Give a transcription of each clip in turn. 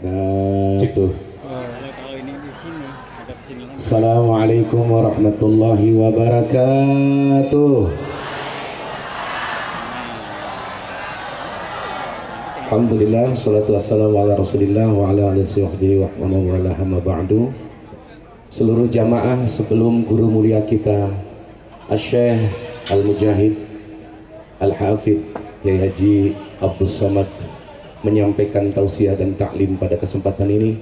wabarakatuh. Kalau ini di sini, ada di sini. Assalamualaikum warahmatullahi wabarakatuh. Alhamdulillah, salatu wassalamu ala rasulillah wa ala alihi wa wala hamma ba'du. Seluruh jamaah, sebelum guru mulia kita Asy-Syaikh Al-Mujahid Al-Hafidh Yai Haji Abdul Somad menyampaikan tausiah dan taklim pada kesempatan ini,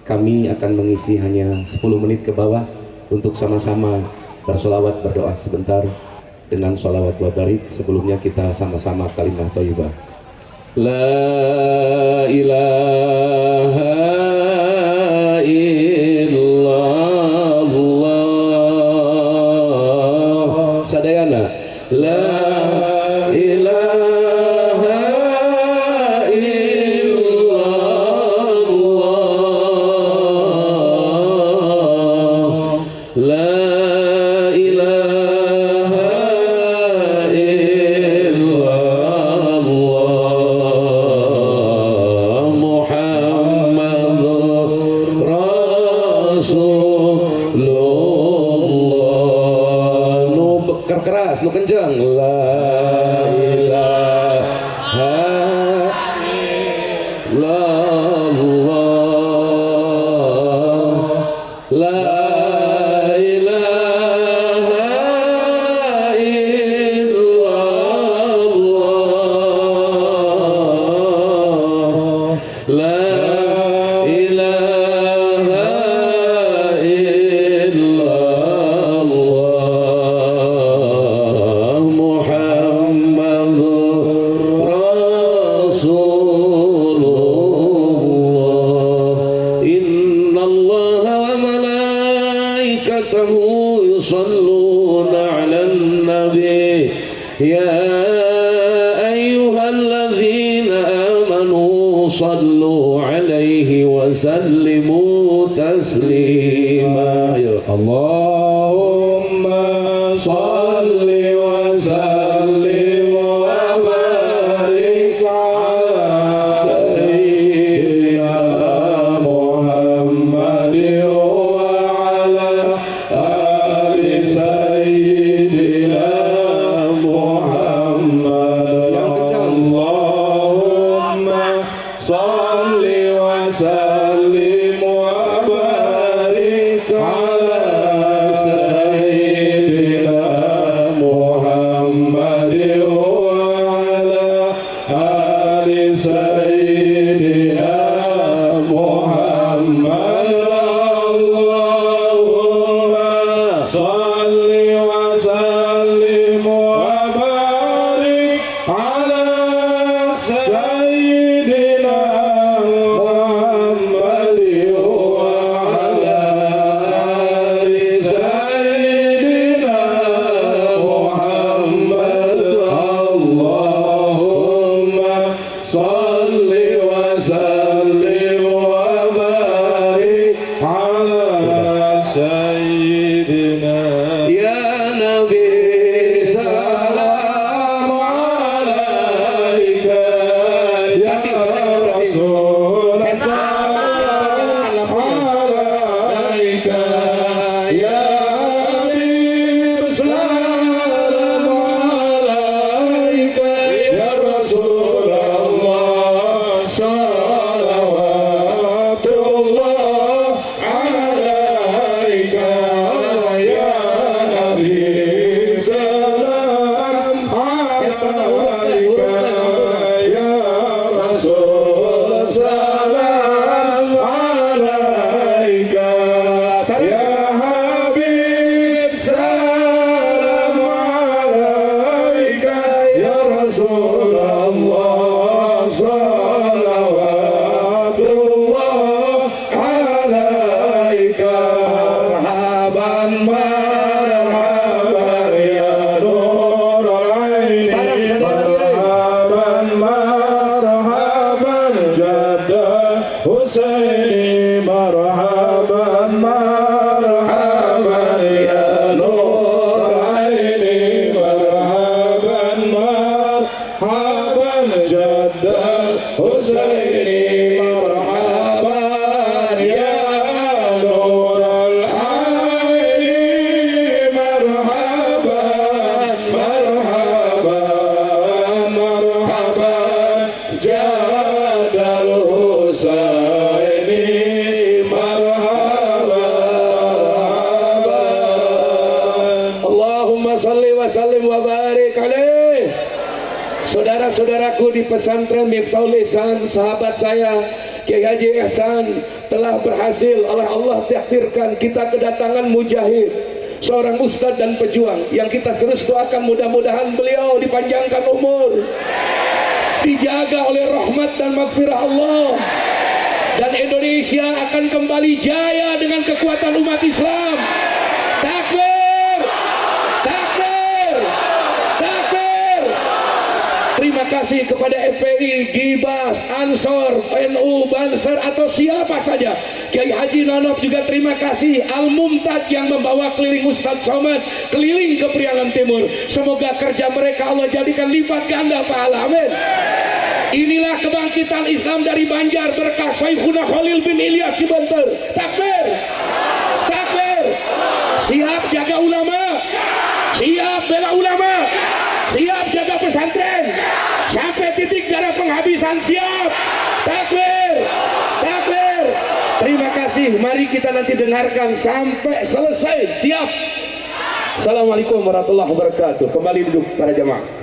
kami akan mengisi hanya 10 menit ke bawah untuk sama-sama bersolawat, berdoa sebentar dengan sholawat wa barik. Sebelumnya kita sama-sama kalimah thayyibah. La ilaha illallah. Sadayana. La ilaha illallah. La keras, lu kencang. La ilaha illallah. La ilaha illallah. La يصلون على النبي يا أيها الذين آمنوا صلوا عليه وسلموا تسليما. اللهم صل وسلم وبارك على سيدنا محمد وعلى آل سيدنا محمد. اللهم صل وسلم وبارك على سيدنا محمد وعلى آل سيدنا محمد. اللهم صل وسلم وبارك على سيدنا محمد وعلى آل سيدنا محمد. اللهم صل وسلم وبارك على سيدنا يا نبي سلام عليك يا رسول سلام عليك يا حبيب سلام عليك يا رسول الله صلوات الله عليك يا نبي سلام عليك يا رسول سلام عليك يا حبيب سلام عليك يا رسول الله صلوات الله عليك. مرحبا مرحبا يا نور العين. مرحبا مرحبا جد حسين. مرحبا مرحبا يا نور العين. مرحبا مرحبا جد حسين. مرحبا Husaini marhaba marhaba. Allahumma salli wa sallim wa barik alaih. Saudara-saudaraku di pesantren Miftahul Ihsan, sahabat saya Kiai Haji Ihsan telah berhasil oleh Allah takdirkan kita kedatangan mujahid, seorang ustadz dan pejuang yang kita terus doakan mudah-mudahan beliau dipanjangkan umur, dijaga oleh rahmat dan maghfirah Allah, dan Indonesia akan kembali jaya dengan kekuatan umat Islam. Takbir, takbir, takbir. Terima kasih kepada FPI, Gibas, Ansor, NU, Banser atau siapa saja. Kiai Haji Nonop juga terima kasih. Al-Mumtad yang membawa keliling Ustadz Somad keliling ke Priangan Timur. Semoga kerja mereka Allah jadikan lipat ganda pahala. Amin. Inilah kebangkitan Islam dari Banjar berkah Syekhuna Khalil bin Ilyas di Banten. Takbir, takbir. Siap jaga ulama, siap bela ulama, siap jaga pesantren sampai titik darah penghabisan. Siap. Takbir, takbir. Terima kasih. Mari kita nanti dengarkan sampai selesai. Siap. Assalamualaikum warahmatullahi wabarakatuh. Kembali duduk para jamaah.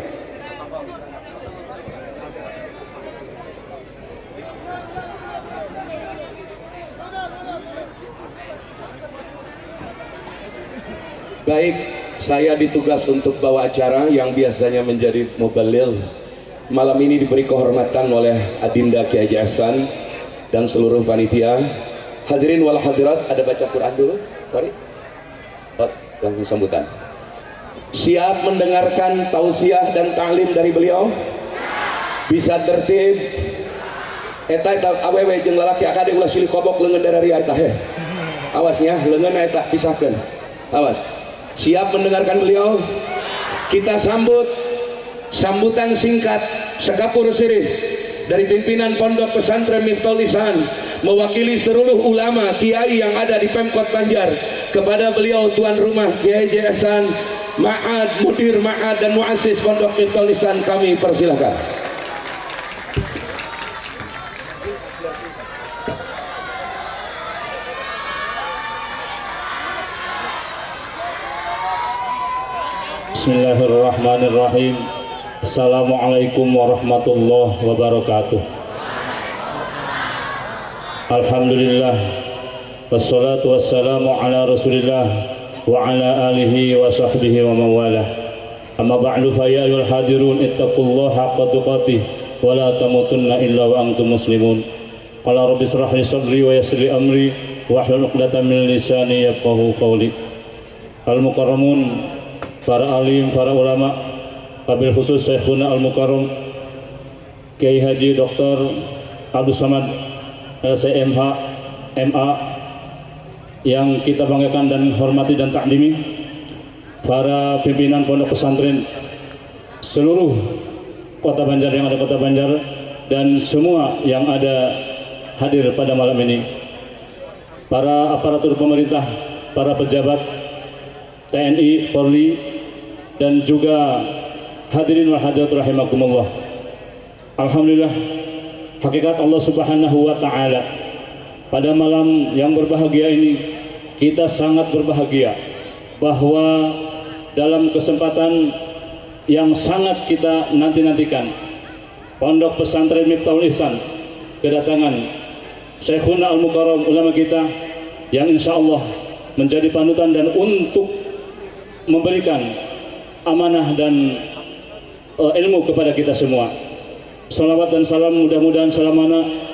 Baik, saya ditugas untuk bawa acara yang biasanya menjadi muballigh. Malam ini diberi kehormatan oleh Adinda Kiai Haji Ihsan dan seluruh panitia. Hadirin wal hadirat, ada baca Quran dulu. Mari. Langsung sambutan. Siap mendengarkan tausiah dan ta'lim dari beliau? Bisa tertib. Eta awewe jeung lalaki akade ulah silih kobok leungeun dari eta he. Awasnya leungeun eta pisahkeun. Awas. Siap mendengarkan beliau? Kita sambut sambutan singkat sekapur sirih dari pimpinan Pondok Pesantren Miftahul Ihsan mewakili seluruh ulama kiai yang ada di Pemkot Banjar kepada beliau tuan rumah Kiai Haji Ihsan, Ma'ad, Mudir Ma'ad dan Muassis Pondok Miftahul Ihsan, kami persilahkan. Bismillahirrahmanirrahim. Assalamualaikum warahmatullahi wabarakatuh. Alhamdulillah, wassalatu wassalamu ala rasulillah wa ala alihi wa sahbihi wa mawalah. Amma ba'du, fa ya ayyuhal hadirun ittaqullaha haqqa tuqatih wa la tamutunna illa wa antum muslimun. Qala rabbi shrah li sadri wa yassir li amri wa hlul 'uqdatam min lisani yafqahu qawli. Al-mukarramun, para alim, para ulama, wabil khusus Syekhuna Al-Mukarram Kiai Haji Dr. Abdul Samad LCMH MA yang kita banggakan dan hormati dan takdimi, para pimpinan pondok pesantren seluruh kota Banjar yang ada kota Banjar dan semua yang ada hadir pada malam ini, para aparatur pemerintah, para pejabat TNI, Polri, dan juga hadirin wal hadirat rahimakumullah. Alhamdulillah, hakikat Allah Subhanahu wa taala, pada malam yang berbahagia ini kita sangat berbahagia bahwa dalam kesempatan yang sangat kita nanti-nantikan, Pondok Pesantren Miftahul Ihsan kedatangan Syekhuna Al-Mukarram, ulama kita yang insya Allah menjadi panutan dan untuk memberikan amanah dan ilmu kepada kita semua. Salawat dan salam mudah-mudahan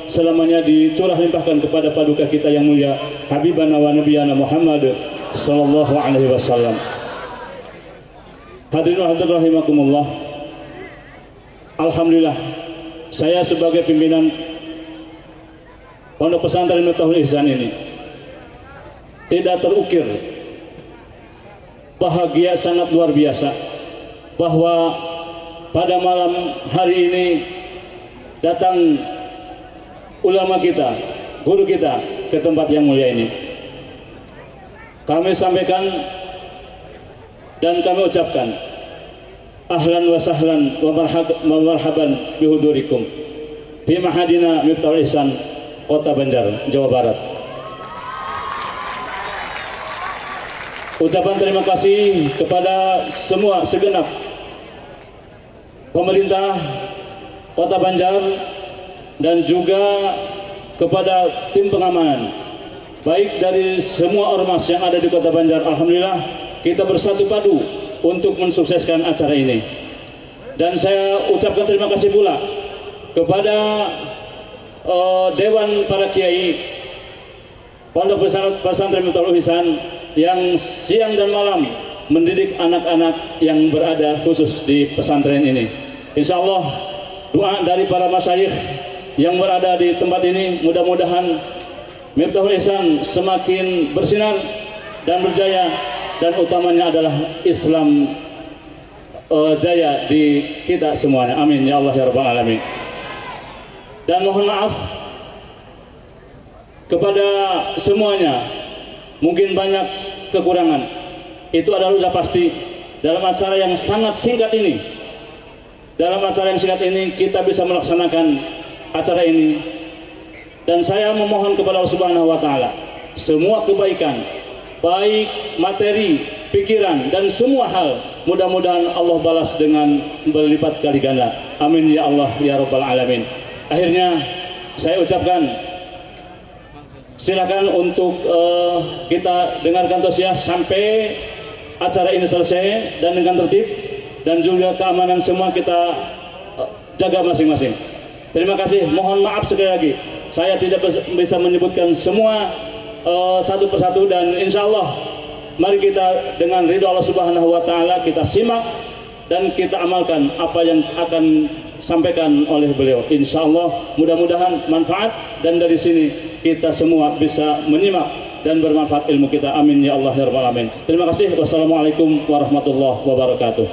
selamanya dicurah limpahkan kepada paduka kita yang mulia Habibana wa Nabiyana Muhammad sallallahu alaihi wasallam. Hadirin wa hadirat rahimakumullah. Alhamdulillah, saya sebagai pimpinan Pondok Pesantren Miftahul Ihsan ini tidak terukir bahagia sangat luar biasa bahwa pada malam hari ini datang ulama kita, guru kita ke tempat yang mulia ini. Kami sampaikan dan kami ucapkan ahlan wa sahlan wa marhaban bihudurikum fi mahadina Miftahul Ihsan Kota Banjar, Jawa Barat. Ucapan terima kasih kepada semua segenap pemerintah Kota Banjar dan juga kepada tim pengamanan, baik dari semua ormas yang ada di Kota Banjar. Alhamdulillah kita bersatu padu untuk mensukseskan acara ini. Dan saya ucapkan terima kasih pula kepada Dewan para Kiai Pondok Pesantren Miftahlul Ihsan yang siang dan malam mendidik anak-anak yang berada khusus di pesantren ini. Insya Allah doa dari para masyayikh yang berada di tempat ini, mudah-mudahan Miftahlul Ihsan semakin bersinar dan berjaya, dan utamanya adalah Islam jaya di kita semuanya. Amin ya Allah ya Rabbal Alamin. Dan mohon maaf kepada semuanya, mungkin banyak kekurangan, itu adalah sudah pasti. Dalam acara yang sangat singkat ini, kita bisa melaksanakan acara ini. Dan saya memohon kepada Allah Subhanahu wa Ta'ala semua kebaikan, baik materi, pikiran, dan semua hal, mudah-mudahan Allah balas dengan berlipat kali ganda. Amin ya Allah ya Rabbal Alamin. Akhirnya saya ucapkan silakan untuk kita dengarkan terus ya sampai acara ini selesai, dan dengan tertib dan juga keamanan semua kita jaga masing-masing. Terima kasih, mohon maaf sekali lagi saya tidak bisa menyebutkan semua satu persatu, dan insya Allah mari kita dengan ridho Allah Subhanahu wa Ta'ala kita simak dan kita amalkan apa yang akan sampaikan oleh beliau. Insya Allah mudah-mudahan manfaat, dan dari sini kita semua bisa menyimak dan bermanfaat ilmu kita. Amin ya Allah ya Rabbal Alamin. Terima kasih. Wassalamualaikum warahmatullahi wabarakatuh.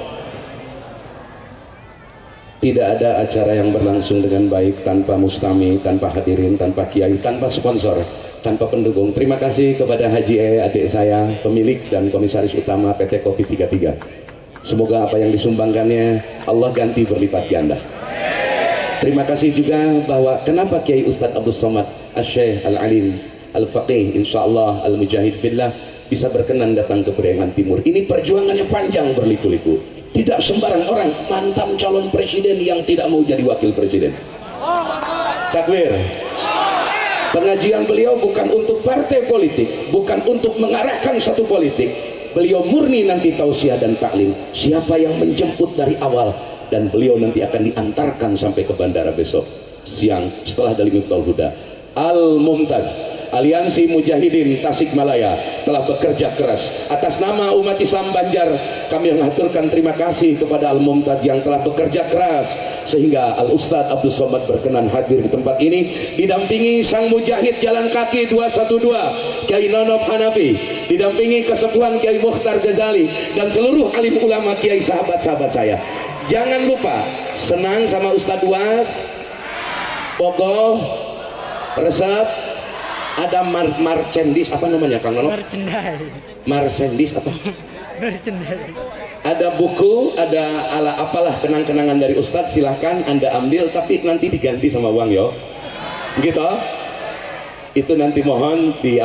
Tidak ada acara yang berlangsung dengan baik tanpa mustami, tanpa hadirin, tanpa kiai, tanpa sponsor, tanpa pendukung. Terima kasih kepada Haji adik saya, pemilik dan komisaris utama PT Kopi 33. Semoga apa yang disumbangkannya Allah ganti berlipat ganda. Terima kasih juga bahwa kenapa Kiai Ustadz Abdul Somad Asy-Syaikh Al-Alim Al-Faqih insyaallah Al-Mujahid Fillah bisa berkenan datang ke Priangan Timur. Ini perjuangannya panjang berliku-liku. Tidak sembarang orang mantan calon presiden yang tidak mau jadi wakil presiden. Takbir. Pengajian beliau bukan untuk partai politik, bukan untuk mengarahkan satu politik. Beliau murni nanti tausiah dan taklim. Siapa yang menjemput dari awal, dan beliau nanti akan diantarkan sampai ke bandara besok siang setelah dari Miftahlul Huda. Al-Mumtaz, Aliansi Mujahidin Tasikmalaya telah bekerja keras atas nama umat Islam Banjar. Kami mengaturkan terima kasih kepada Al-Mumtaz yang telah bekerja keras sehingga Al-Ustadz Abdul Somad berkenan hadir di tempat ini, didampingi sang mujahid jalan kaki 212 Kiai Nonob Hanafi, didampingi kesepuhan Kiai Mukhtar Ghazali, dan seluruh alim ulama kiai sahabat-sahabat saya. Jangan lupa senang sama Ustadz Was, Pogoh, resep, ada marchandise apa namanya Kang Nono? Marchandise apa? Merchandise. Ada buku, ada ala apalah kenang-kenangan dari Ustadz, silahkan Anda ambil, tapi nanti diganti sama uang yo. Gitu. Itu nanti mohon di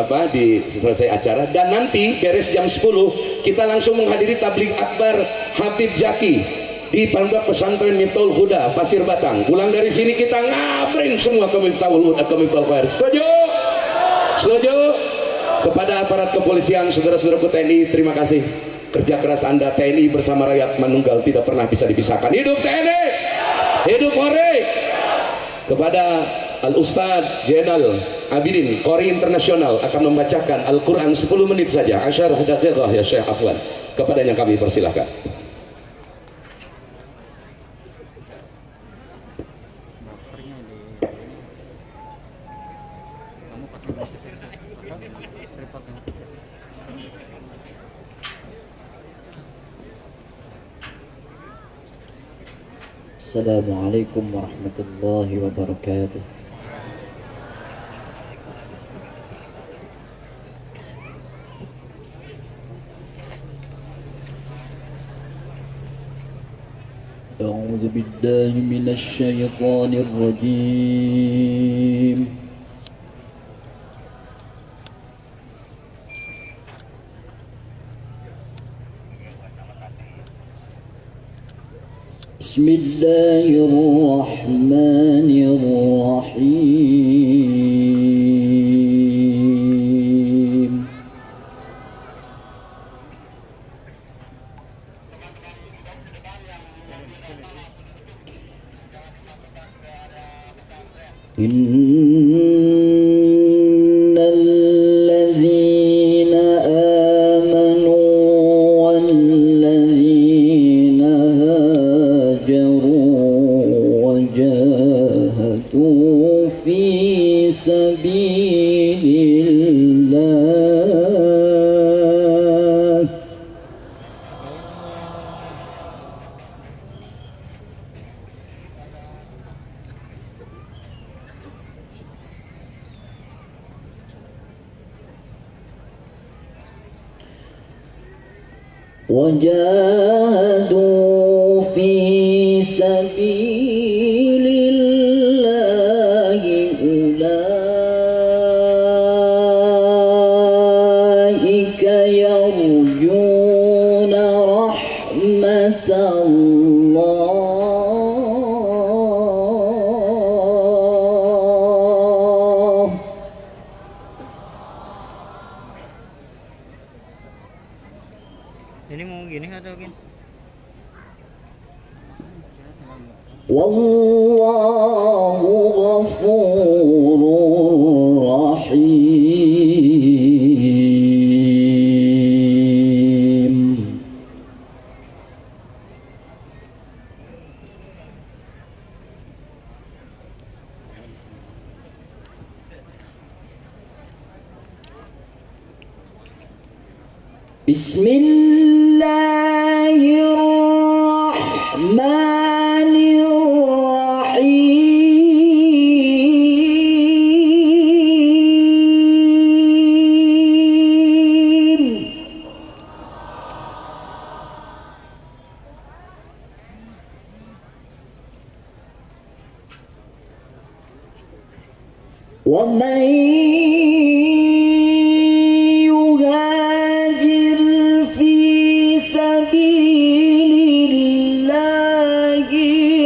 selesai acara, dan nanti beres jam 10 kita langsung menghadiri tabligh akbar Habib Zaki di Pondok Pesantren Miftahlul Huda Pasir Batang. Pulang dari sini kita ngabring semua ke Miftahlul Huda, ke Miftahlul Khair. Setuju? Setuju? Kepada aparat kepolisian, saudara-saudaraku TNI, terima kasih. Kerja keras Anda TNI bersama rakyat Manunggal tidak pernah bisa dipisahkan. Hidup TNI! Hidup Polri! Kepada Al-Ustadz Jenal Abidin, Qori Internasional, akan membacakan Al-Quran 10 menit saja. Asyarah daqiqah ya Syekh Afwan. Kepadanya kami persilahkan. Assalamualaikum warahmatullahi wabarakatuh. A'udzu billahi minasy syaithanir rajim. بسم الله الرحمن الرحيم إن الذين آمنوا والذين هاجروا وجاهدوا في سبيل الله وجاهدوا في سبيل الله أولئك يرجون رحمة الله Ini mau gini atau gini? والله غفور رحيم بسم الله الرحمن الرحيم ومن يهاجر في سبيل الله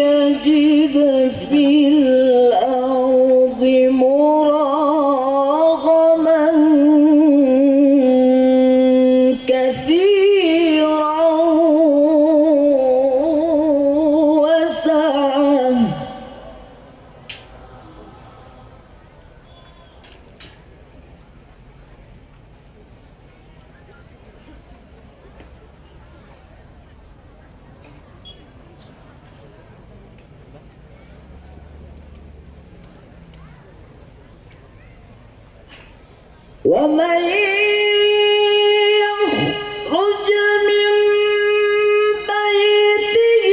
يجد في الأرض مراغما كثيرا وسعة ومن يخرج من بيته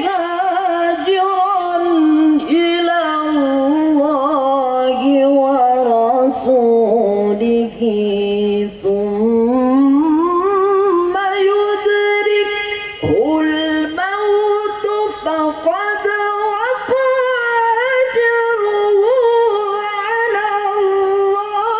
مهاجرا إلى الله ورسوله ثم يدركه الموت فقد وقع أجره على الله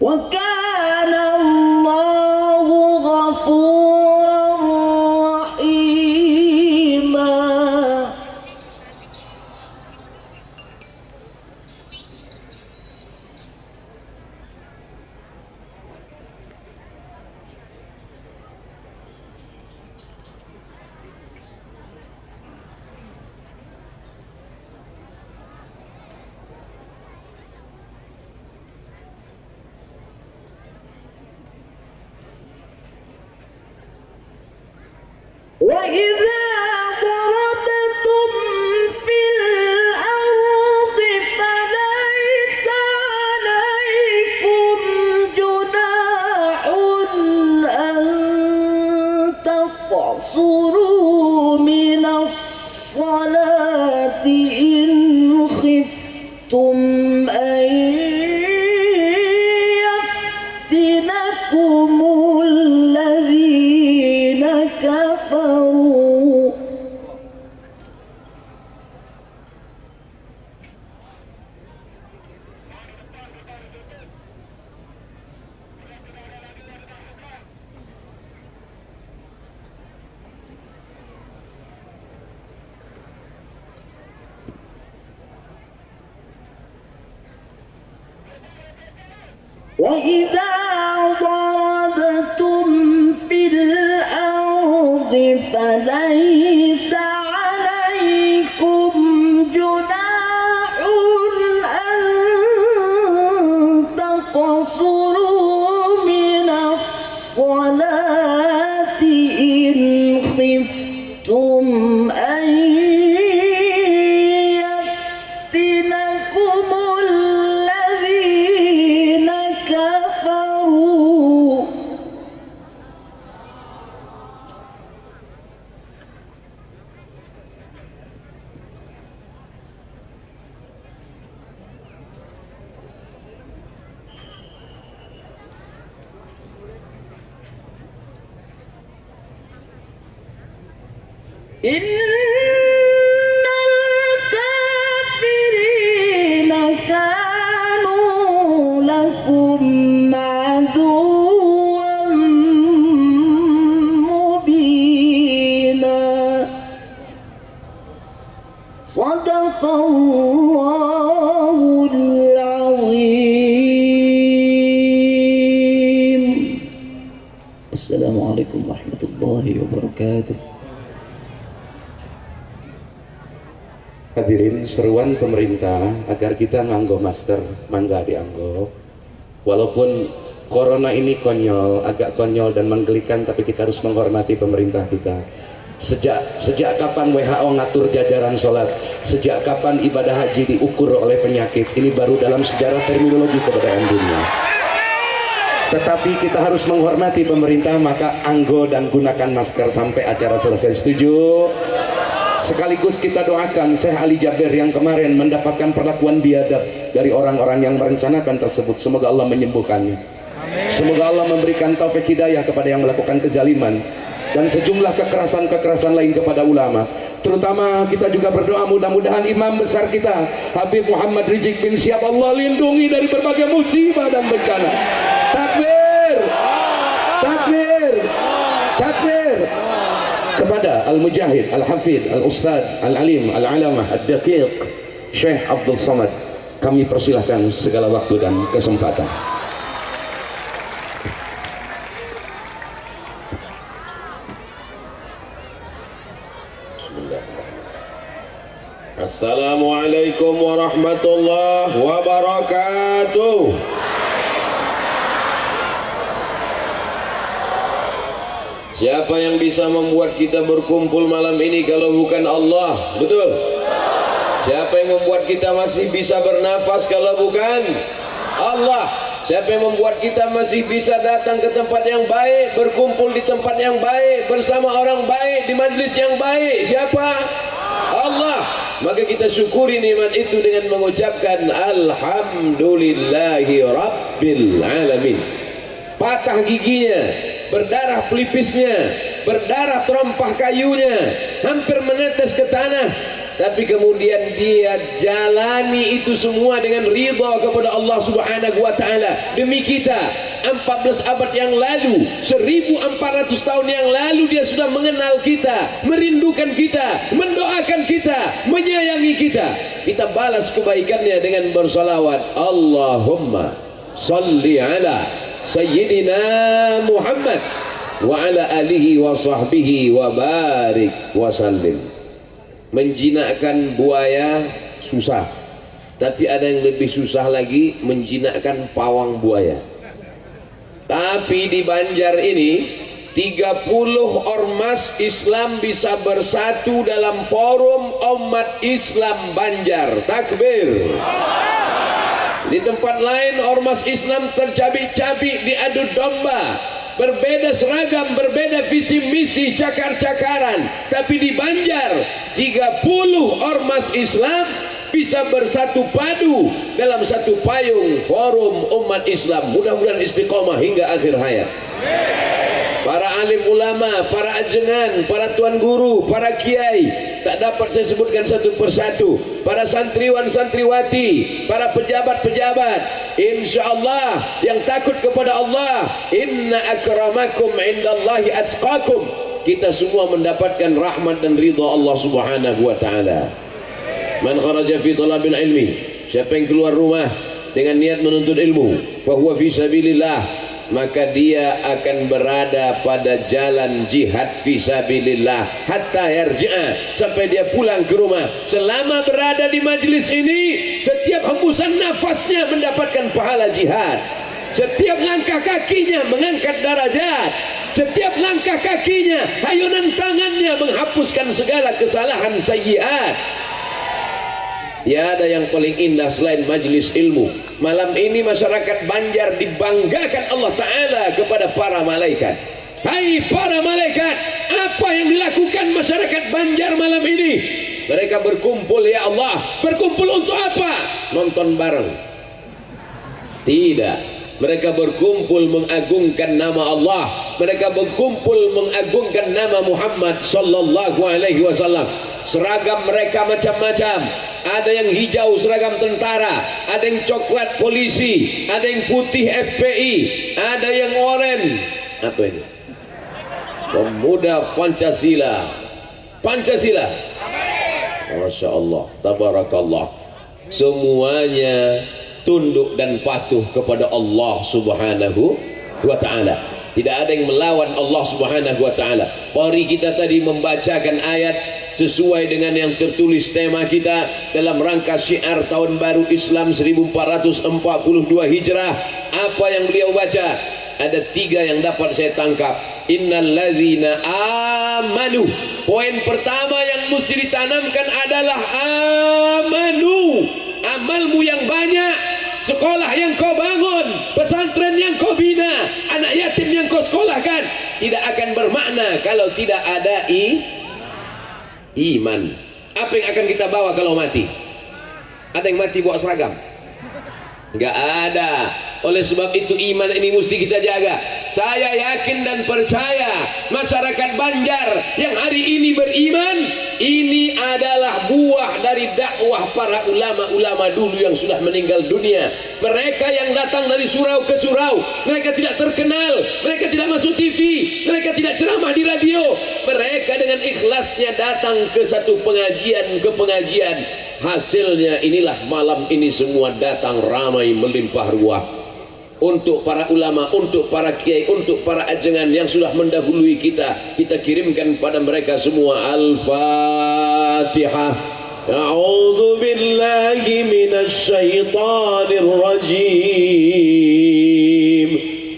وكان الله غفورا رحيما وإذا ضربتم في الأرض فليس عليكم جناح أن تقصروا من الصلاة إن خفتم أن يفتنكم الذين كفروا وإذا ضربتم في الأرض فليس عليكم جناح أن تقصروا من الصلاة إن خفتم أن يفتنكم الذين كفروا إن الكافرين كانوا لكم عدوا مبينا صدق الله العظيم. السلام عليكم ورحمة الله وبركاته. Hadirin, seruan pemerintah agar kita nganggo masker, mangga dianggo. Walaupun corona ini konyol, agak konyol dan menggelikan, tapi kita harus menghormati pemerintah kita. Sejak kapan WHO ngatur jajaran sholat? Sejak kapan ibadah haji diukur oleh penyakit? Ini baru dalam sejarah terminologi kebudayaan dunia. Tetapi kita harus menghormati pemerintah, maka anggo dan gunakan masker sampai acara selesai. Setuju? Sekaligus kita doakan Syekh Ali Jabir yang kemarin mendapatkan perlakuan biadab dari orang-orang yang merencanakan tersebut. Semoga Allah menyembuhkannya. Semoga Allah memberikan taufik hidayah kepada yang melakukan kezaliman dan sejumlah kekerasan-kekerasan lain kepada ulama. Terutama kita juga berdoa mudah-mudahan imam besar kita Habib Muhammad Rizik bin Syihab Allah lindungi dari berbagai musibah dan bencana. Takbir! Takbir! Takbir! Kepada Al-Mujahid, Al-Hafidh, Al-Ustadz, Al-Alim, Al-Alamah, Ad-Daqiq Syekh Abdul Somad, kami persilahkan segala waktu dan kesempatan. Assalamualaikum warahmatullahi wabarakatuh. Siapa yang bisa membuat kita berkumpul malam ini kalau bukan Allah? Betul? Siapa yang membuat kita masih bisa bernafas kalau bukan Allah? Siapa yang membuat kita masih bisa datang ke tempat yang baik, berkumpul di tempat yang baik, bersama orang baik, di majlis yang baik? Siapa? Allah. Maka kita syukuri nikmat itu dengan mengucapkan Alhamdulillahi Rabbil Alamin. Patah giginya, berdarah pelipisnya, berdarah terompah kayunya, hampir menetes ke tanah, tapi kemudian dia jalani itu semua dengan ridha kepada Allah Subhanahu wa taala. Demi kita 14 abad yang lalu, 1400 tahun yang lalu dia sudah mengenal kita, merindukan kita, mendoakan kita, menyayangi kita. Kita balas kebaikannya dengan bersalawat. Allahumma salli ala Sayyidina Muhammad wa ala alihi wa sahbihi wa barik wa sallim. Menjinakkan buaya susah, tapi ada yang lebih susah lagi, menjinakkan pawang buaya. Tapi di Banjar ini 30 ormas Islam bisa bersatu dalam forum umat Islam Banjar. Takbir. Di tempat lain ormas Islam tercabik-cabik, diadu domba, berbeda seragam, berbeda visi misi, cakar-cakaran. Tapi di Banjar 30 ormas Islam bisa bersatu padu dalam satu payung forum umat Islam. Mudah-mudahan istiqomah hingga akhir hayat. Para alim ulama, para ajengan, para tuan guru, para kiai, tak dapat saya sebutkan satu persatu. Para santriwan santriwati, para pejabat-pejabat, insyaallah yang takut kepada Allah, inna akramakum indallahi atqakum. Kita semua mendapatkan rahmat dan ridha Allah Subhanahu wa taala. Man kharaja fi talabil ilmi, siapa yang keluar rumah dengan niat menuntut ilmu, fahuwa fi sabilillah, maka dia akan berada pada jalan jihad fi sabilillah hatta yarji'a, sampai dia pulang ke rumah. Selama berada di majlis ini, setiap hembusan nafasnya mendapatkan pahala jihad, setiap langkah kakinya mengangkat derajat, setiap langkah kakinya, ayunan tangannya menghapuskan segala kesalahan sayyiat. Ya, ada yang paling indah selain majlis ilmu. Malam ini masyarakat Banjar dibanggakan Allah Ta'ala kepada para malaikat. Hai para malaikat, apa yang dilakukan masyarakat Banjar malam ini? Mereka berkumpul, ya Allah. Berkumpul untuk apa? Nonton bareng? Tidak. Mereka berkumpul mengagungkan nama Allah. Mereka berkumpul mengagungkan nama Muhammad sallallahu alaihi wasallam. Seragam mereka macam-macam. Ada yang hijau seragam tentara, ada yang coklat polisi, ada yang putih FPI, ada yang oranye. Apa ini? Pemuda Pancasila. Pancasila. Masya Allah, tabarakallah. Semuanya tunduk dan patuh kepada Allah Subhanahu wa ta'ala. Tidak ada yang melawan Allah Subhanahu wa ta'ala. Qari kita tadi membacakan ayat sesuai dengan yang tertulis tema kita dalam rangka syiar tahun baru Islam 1442 Hijrah. Apa yang beliau baca? Ada 3 yang dapat saya tangkap. Innallazina amanu. Poin pertama yang mesti ditanamkan adalah amanu. Amalmu yang banyak, sekolah yang kau bangun, pesantren yang kau bina, anak yatim yang kau sekolahkan, tidak akan bermakna kalau tidak ada iman. Apa yang akan kita bawa kalau mati? Ada yang mati bawa seragam? Enggak ada. Oleh sebab itu iman ini mesti kita jaga. Saya yakin dan percaya masyarakat Banjar yang hari ini beriman, ini adalah buah dari dakwah para ulama-ulama dulu yang sudah meninggal dunia. Mereka yang datang dari surau ke surau, mereka tidak terkenal, mereka tidak masuk TV, mereka tidak ceramah di radio. Mereka dengan ikhlasnya datang ke satu pengajian ke pengajian. Hasilnya inilah malam ini semua datang ramai melimpah ruah. Untuk para ulama, untuk para kiai, untuk para ajengan yang sudah mendahului kita, kita kirimkan pada mereka semua Al-Fatihah. A'udzu billahi minasy syaithanir rajim.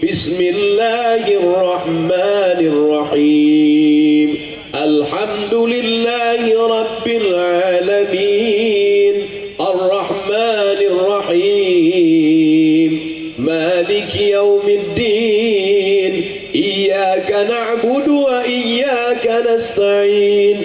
Bismillahirrahmanirrahim. Alhamdulillahi rabbil alamin. Ar-Rahmanir Rahim. Maliki yaumiddin. Iyyaka na'budu wa iyyaka nasta'in.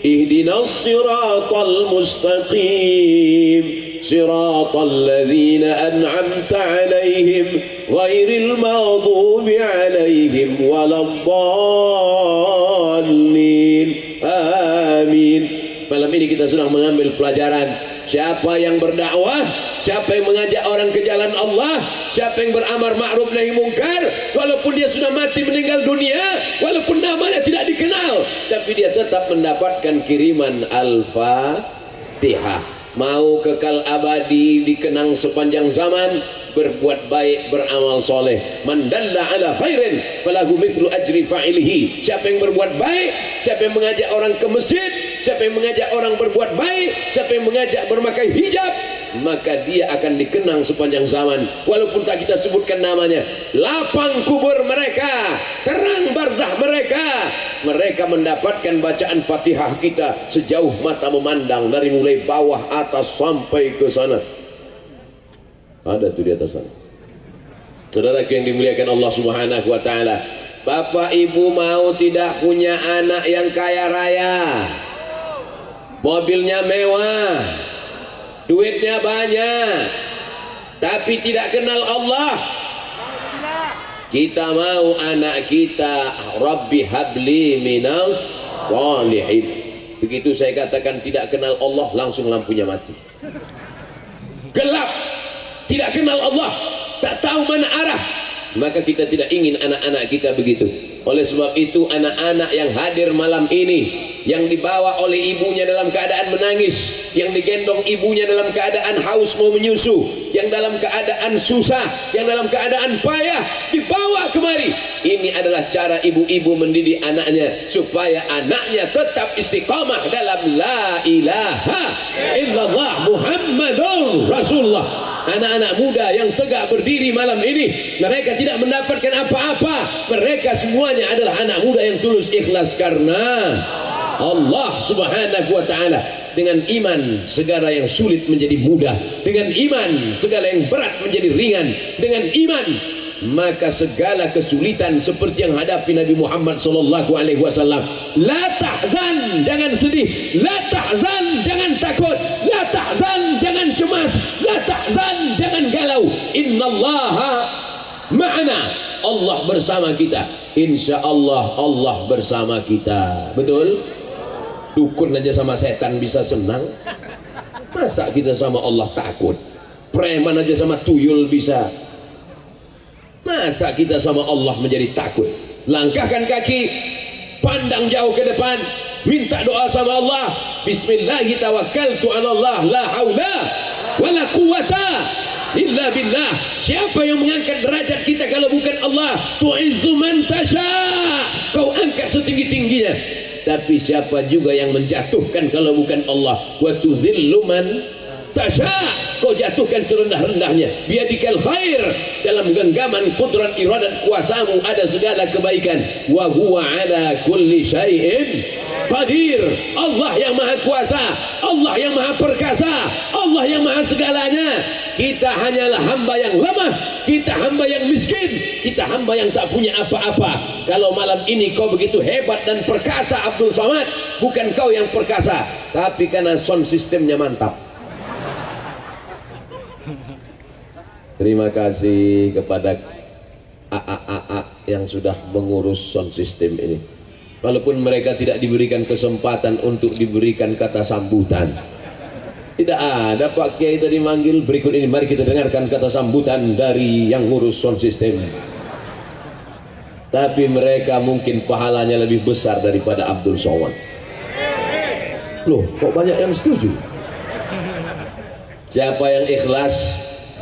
Ihdinas siratal mustaqim. Siratal ladzina an'amta 'alaihim ghairil maghdubi 'alaihim waladdallin. Amin. Malam ini kita sedang mengambil pelajaran. Siapa yang berdakwah, siapa yang mengajak orang ke jalan Allah, siapa yang beramar ma'ruf nahi mungkar, walaupun dia sudah mati meninggal dunia, walaupun namanya tidak dikenal, tapi dia tetap mendapatkan kiriman Al-Fatihah. Mau kekal abadi, dikenang sepanjang zaman, berbuat baik, beramal soleh. Man dalla ala khairin falahu mithlu ajri fa'ilihi. Siapa yang berbuat baik, siapa yang mengajak orang ke masjid, siapa yang mengajak orang berbuat baik, siapa yang mengajak bermakai hijab, maka dia akan dikenang sepanjang zaman. Walaupun tak kita sebutkan namanya, lapang kubur mereka, terang barzah mereka, mereka mendapatkan bacaan Fatihah kita sejauh mata memandang, dari mulai bawah atas sampai ke sana. Ada tuh di atas sana. Saudaraku yang dimuliakan Allah Subhanahu wa ta'ala, Bapak Ibu mau tidak punya anak yang kaya raya, mobilnya mewah, duitnya banyak, tapi tidak kenal Allah? Kita mau anak kita Rabbi habli minas sholihin. Begitu saya katakan tidak kenal Allah, langsung lampunya mati. Gelap, tidak kenal Allah, tak tahu mana arah. Maka kita tidak ingin anak-anak kita begitu. Oleh sebab itu anak-anak yang hadir malam ini, yang dibawa oleh ibunya dalam keadaan menangis, yang digendong ibunya dalam keadaan haus mau menyusu, yang dalam keadaan susah, yang dalam keadaan payah, dibawa kemari. Ini adalah cara ibu-ibu mendidik anaknya supaya anaknya tetap istiqamah dalam la ilaha illallah Muhammadur Rasulullah. Anak-anak muda yang tegak berdiri malam ini, mereka tidak mendapatkan apa-apa, mereka semuanya adalah anak muda yang tulus ikhlas karena Allah subhanahu wa ta'ala. Dengan iman segala yang sulit menjadi mudah, dengan iman segala yang berat menjadi ringan, dengan iman maka segala kesulitan seperti yang hadapi Nabi Muhammad sallallahu alaihi wasallam. La tahzan, jangan sedih, la tahzan, jangan takut, la tahzan, jangan cemas, la tahzan, jangan galau. Innallaha ma'ana, Allah bersama kita. Insyaallah Allah bersama kita. Betul? Dukun aja sama setan bisa senang, masa kita sama Allah takut? Preman aja sama tuyul bisa, masa kita sama Allah menjadi takut? Langkahkan kaki, pandang jauh ke depan, minta doa sama Allah. Bismillahi tawakkaltu ala Allah, la haula wala quwata illa billah. Siapa yang mengangkat derajat kita kalau bukan Allah? Tu'izzu man tasha, kau angkat setinggi-tingginya. Tapi siapa juga yang menjatuhkan kalau bukan Allah? Wa tudzillu man tasha, kau jatuhkan serendah-rendahnya. Biadikal khair, dalam genggaman kudrat iradat kuasamu ada segala kebaikan. Wa huwa ala kulli syai'in qadir. Allah yang maha kuasa, Allah yang maha perkasa, Allah yang maha segalanya. Kita hanyalah hamba yang lemah, kita hamba yang miskin, kita hamba yang tak punya apa-apa. Kalau malam ini kau begitu hebat dan perkasa Abdul Somad, bukan kau yang perkasa, tapi karena sound sistemnya mantap. Terima kasih kepada AA yang sudah mengurus sound system ini. Walaupun mereka tidak diberikan kesempatan untuk diberikan kata sambutan, tidak ada Pak Kiai tadi manggil. Berikut ini mari kita dengarkan kata sambutan dari yang ngurus sound system. Tapi mereka mungkin pahalanya lebih besar daripada Abdul Somad. Loh, kok banyak yang setuju? Siapa yang ikhlas,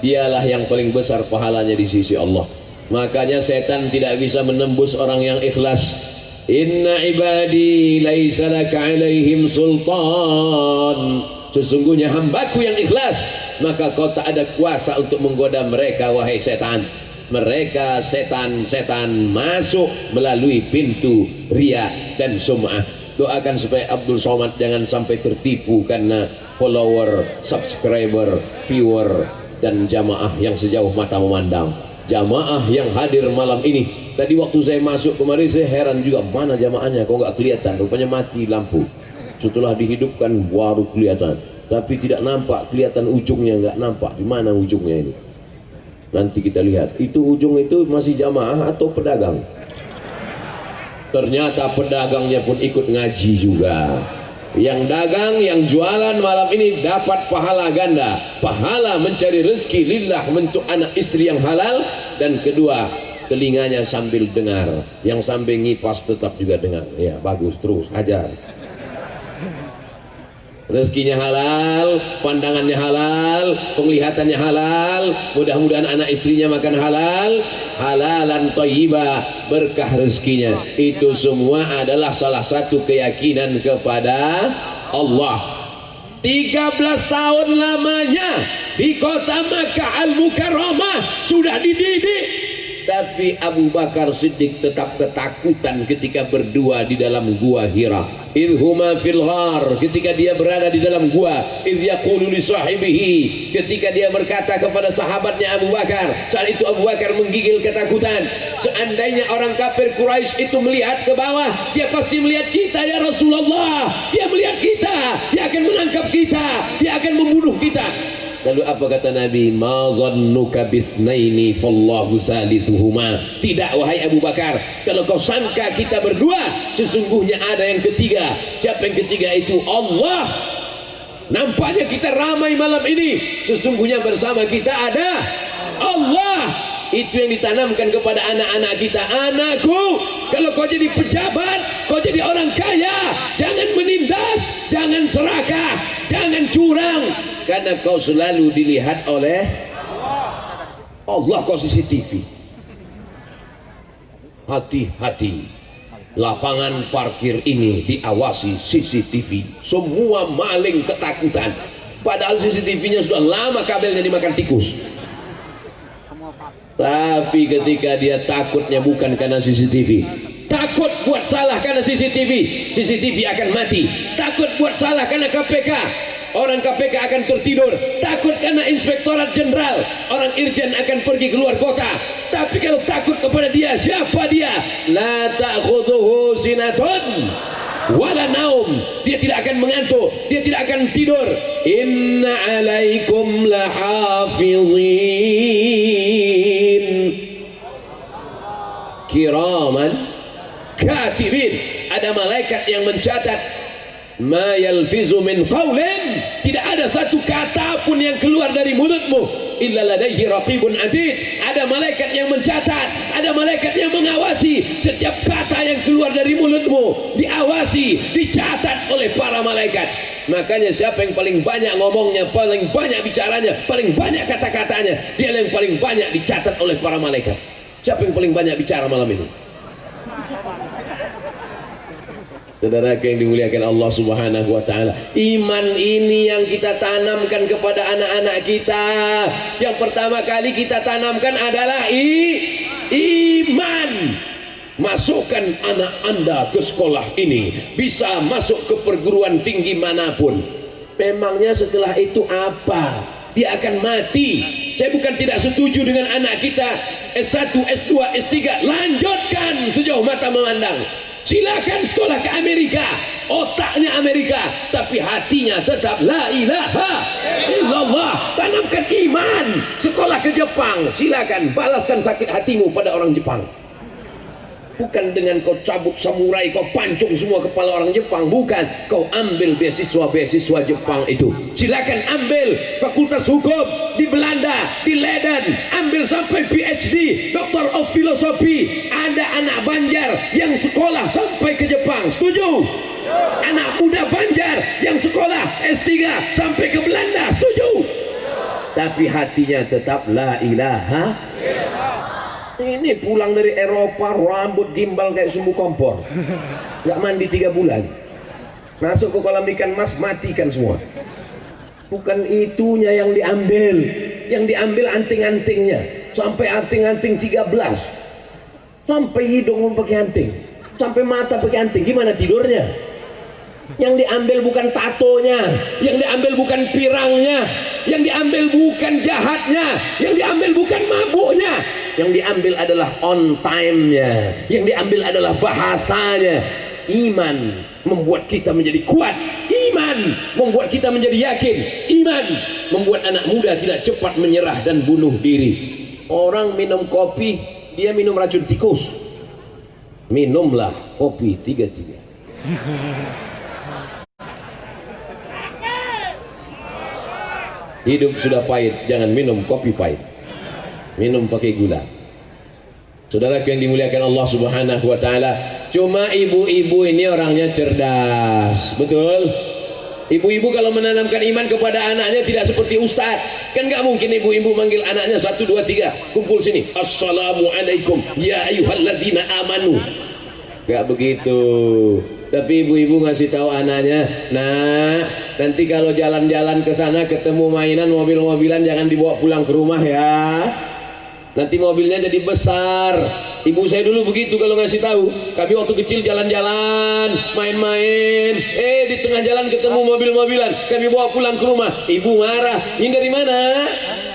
dialah yang paling besar pahalanya di sisi Allah. Makanya setan tidak bisa menembus orang yang ikhlas. Inna ibadi laisa laka alaihim sultan, sesungguhnya hambaku yang ikhlas, maka kau tak ada kuasa untuk menggoda mereka wahai setan. Mereka setan-setan masuk melalui pintu riya dan sum'ah. Doakan supaya Abdul Somad jangan sampai tertipu karena follower, subscriber, viewer dan jamaah yang sejauh mata memandang. Jamaah yang hadir malam ini, tadi waktu saya masuk kemarin saya heran juga, mana jamaahnya kok nggak kelihatan, rupanya mati lampu. Setelah dihidupkan baru kelihatan, tapi tidak nampak, kelihatan ujungnya, nggak nampak di mana ujungnya ini. Nanti kita lihat itu ujung itu masih jamaah atau pedagang. Ternyata pedagangnya pun ikut ngaji juga. Yang dagang, yang jualan malam ini dapat pahala ganda, pahala mencari rezeki lillah untuk anak istri yang halal, dan kedua telinganya sambil dengar, yang sambil ngipas tetap juga dengar. Ya bagus, terus ajar. Rezekinya halal, pandangannya halal, penglihatannya halal, mudah-mudahan anak istrinya makan halal, halalan thayyibah, berkah rezekinya. Itu semua adalah salah satu keyakinan kepada Allah. 13 tahun lamanya di kota Makkah Al-Mukarramah sudah dididik. Tapi Abu Bakar Siddiq tetap ketakutan ketika berdua di dalam gua Hira. Idhuma fil ghar, ketika dia berada di dalam gua. Idh yaqulu li sahibihi, ketika dia berkata kepada sahabatnya Abu Bakar. Saat itu Abu Bakar menggigil ketakutan. Seandainya orang kafir Quraisy itu melihat ke bawah, dia pasti melihat kita ya Rasulullah. Dia melihat kita, dia akan menangkap kita, dia akan membunuh kita. Lalu apa kata Nabi? Ma zannuka bisnaini fallahu salisuhuma. Tidak wahai Abu Bakar, kalau kau sangka kita berdua, sesungguhnya ada yang ketiga. Siapa yang ketiga itu? Allah. Nampaknya kita ramai malam ini, sesungguhnya bersama kita ada Allah. Itu yang ditanamkan kepada anak-anak kita. Anakku, kalau kau jadi pejabat, kau jadi orang kaya, jangan menindas, jangan serakah, jangan curang, karena kau selalu dilihat oleh Allah. Kau CCTV. Hati-hati, lapangan parkir ini diawasi CCTV. Semua maling ketakutan, padahal CCTV-nya sudah lama kabelnya dimakan tikus. Tapi ketika dia takutnya bukan karena CCTV, takut buat salah karena CCTV, CCTV akan mati. Takut buat salah karena KPK, orang KPK akan tertidur. Takut karena Inspektorat Jenderal, orang Irjen akan pergi keluar kota. Tapi kalau takut kepada dia, siapa dia? La ta'khudhuhu sinatun wala naum. Dia tidak akan mengantuk, dia tidak akan tidur. Inna alaikum lahafizin kiraman katibin. Ada malaikat yang mencatat. Ma yalfizu min qawlin, tidak ada satu kata pun yang keluar dari mulutmu illa ladaihi raqibun atid. Ada malaikat yang mencatat, ada malaikat yang mengawasi setiap kata yang keluar dari mulutmu, diawasi, dicatat oleh para malaikat. Makanya siapa yang paling banyak ngomongnya, paling banyak bicaranya, paling banyak kata-katanya, dia yang paling banyak dicatat oleh para malaikat. Siapa yang paling banyak bicara malam ini? Saudara yang dimuliakan Allah Subhanahu wa taala, iman ini yang kita tanamkan kepada anak-anak kita. Yang pertama kali kita tanamkan adalah iman. Masukkan anak Anda ke sekolah ini, bisa masuk ke perguruan tinggi manapun. Memangnya setelah itu apa? Dia akan mati. Saya bukan tidak setuju dengan anak kita S1, S2, S3, lanjutkan sejauh mata memandang. Silakan sekolah ke Amerika, otaknya Amerika, tapi hatinya tetap la ilaha illallah. Tanamkan iman. Sekolah ke Jepang, silakan balaskan sakit hatimu pada orang Jepang. Bukan dengan kau cabut samurai, kau pancung semua kepala orang Jepang. Bukan, kau ambil beasiswa Jepang itu. Silakan ambil fakultas hukum di Belanda, di Leiden, ambil sampai PhD, Doctor of Philosophy. Ada anak Banjar yang sekolah sampai ke Jepang, setuju? Anak muda Banjar yang sekolah S3 sampai ke Belanda, setuju? Tapi hatinya tetap la ilaha. Ini pulang dari Eropa, rambut gimbal kayak sumbu kompor, nggak mandi 3 bulan, masuk ke kolam ikan mas, matikan semua. Bukan itunya yang diambil anting-antingnya, sampai anting-anting 13, sampai hidung pakai anting, sampai mata pakai anting. Gimana tidurnya? Yang diambil bukan tatonya, yang diambil bukan pirangnya, yang diambil bukan jahatnya, yang diambil bukan mabuknya, yang diambil adalah on time-nya, yang diambil adalah bahasanya. Iman membuat kita menjadi kuat, iman membuat kita menjadi yakin, iman membuat anak muda tidak cepat menyerah dan bunuh diri. Orang minum kopi, dia minum racun tikus. Minumlah kopi 3-3. Hidup sudah pahit, jangan minum kopi pahit. Minum pakai gula. Saudara yang dimuliakan Allah Subhanahu wa taala, cuma ibu-ibu ini orangnya cerdas. Betul? Ibu-ibu kalau menanamkan iman kepada anaknya tidak seperti ustaz. Kan nggak mungkin ibu-ibu manggil anaknya 1, 2, 3, kumpul sini. Assalamualaikum ya ayyuhalladzina amanu. Nggak begitu. Tapi ibu-ibu ngasih tahu anaknya, nah nanti kalau jalan-jalan ke sana ketemu mainan mobil-mobilan jangan dibawa pulang ke rumah ya. Nanti mobilnya jadi besar. Ibu saya dulu begitu kalau ngasih tahu. Kami waktu kecil jalan-jalan, main-main. Di tengah jalan ketemu mobil-mobilan, kami bawa pulang ke rumah. Ibu marah. Ini dari mana?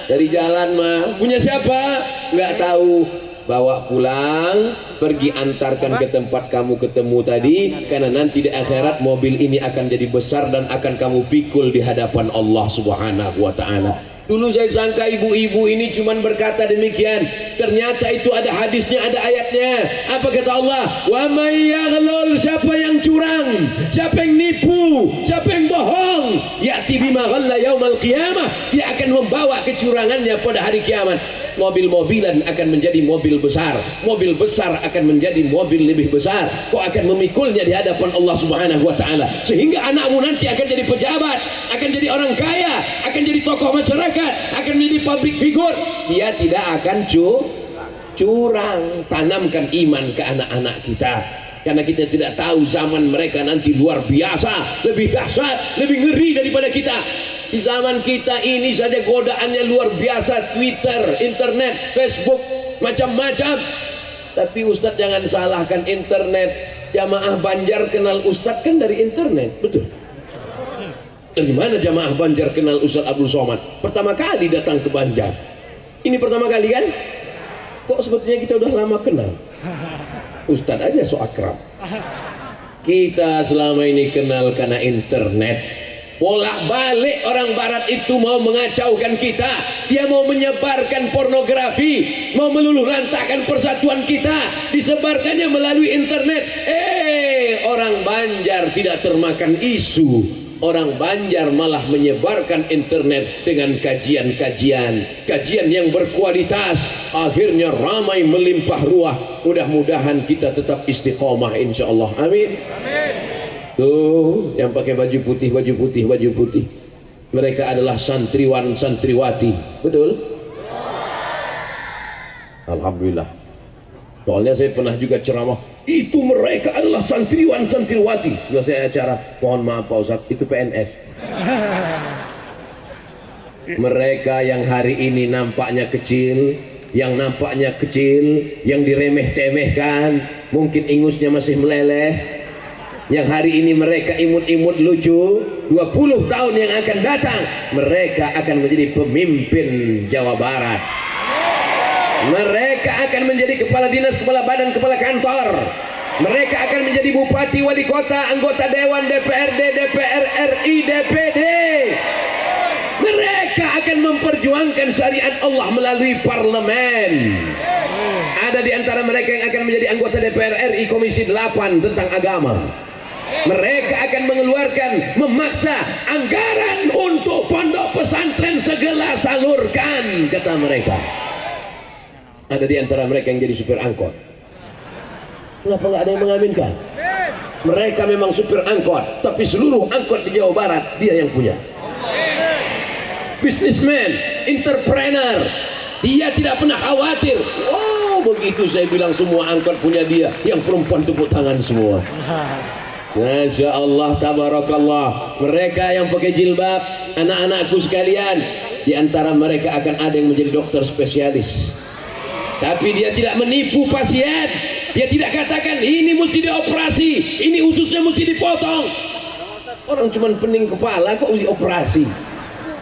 Dari jalan mah. Punya siapa? Nggak tahu. Bawa pulang, pergi antarkan ke tempat kamu ketemu tadi, karena nanti di akhirat mobil ini akan jadi besar dan akan kamu pikul di hadapan Allah Subhanahu wa taala. Dulu saya sangka ibu-ibu ini cuma berkata demikian, ternyata itu ada hadisnya, ada ayatnya. Apa kata Allah? Wa may yaghlul, siapa yang curang, siapa yang nipu, siapa yang bohong, ya'ti bima ghalla yaumal qiyamah, dia akan membawa kecurangannya pada hari kiamat. mobil-mobilan akan menjadi mobil besar akan menjadi mobil lebih besar, kau akan memikulnya di hadapan Allah Subhanahu wa taala, sehingga anakmu nanti akan jadi pejabat, akan jadi orang kaya, akan jadi tokoh masyarakat, akan menjadi public figure. Dia tidak akan curang. Tanamkan iman ke anak-anak kita, karena kita tidak tahu zaman mereka nanti luar biasa, lebih dahsyat, lebih ngeri daripada kita. Di zaman kita ini saja godaannya luar biasa, Twitter, internet, Facebook, macam-macam. Tapi Ustadz jangan salahkan internet. Jamaah Banjar kenal Ustadz kan dari internet, betul? Dari mana jamaah Banjar kenal Ustadz Abdul Somad? Pertama kali datang ke Banjar. Ini pertama kali kan? Kok sepertinya kita udah lama kenal? Ustadz aja so akrab. Kita selama ini kenal karena internet. Bolak-balik orang barat itu mau mengacaukan kita. Dia mau menyebarkan pornografi, mau meluluh lantakkan persatuan kita, disebarkannya melalui internet. Orang Banjar tidak termakan isu. Orang Banjar malah menyebarkan internet dengan kajian-kajian yang berkualitas. Akhirnya ramai melimpah ruah. Mudah-mudahan kita tetap istiqomah insyaallah. Amin. Tuh yang pakai baju putih mereka adalah santriwan santriwati, betul? Alhamdulillah. Soalnya saya pernah juga ceramah, itu mereka adalah santriwan santriwati. Selesai acara, mohon maaf Pak Ustadz, itu PNS. Mereka yang hari ini nampaknya kecil, yang diremeh-temehkan, mungkin ingusnya masih meleleh. Yang hari ini mereka imut-imut lucu, 20 tahun yang akan datang mereka akan menjadi pemimpin Jawa Barat. Mereka akan menjadi kepala dinas, kepala badan, kepala kantor. Mereka akan menjadi bupati, wali kota, anggota dewan, DPRD, DPR RI, DPD. Mereka akan memperjuangkan syariat Allah melalui parlemen. Ada di antara mereka yang akan menjadi anggota DPR RI Komisi 8 tentang agama. Mereka akan mengeluarkan, memaksa anggaran untuk pondok pesantren segera salurkan, kata mereka. Ada di antara mereka yang jadi supir angkot. Kenapa nggak ada yang mengaminkan? Mereka memang supir angkot, tapi seluruh angkot di Jawa Barat dia yang punya. Businessman, entrepreneur, dia tidak pernah khawatir. Wow, begitu saya bilang semua angkot punya dia, yang perempuan tepuk tangan semua. Masya Allah, tabarakallah. Mereka yang pakai jilbab, anak-anakku sekalian, di antara mereka akan ada yang menjadi dokter spesialis. Tapi dia tidak menipu pasien. Dia tidak katakan ini mesti dioperasi, ini ususnya mesti dipotong. Orang cuma pening kepala kok mesti operasi.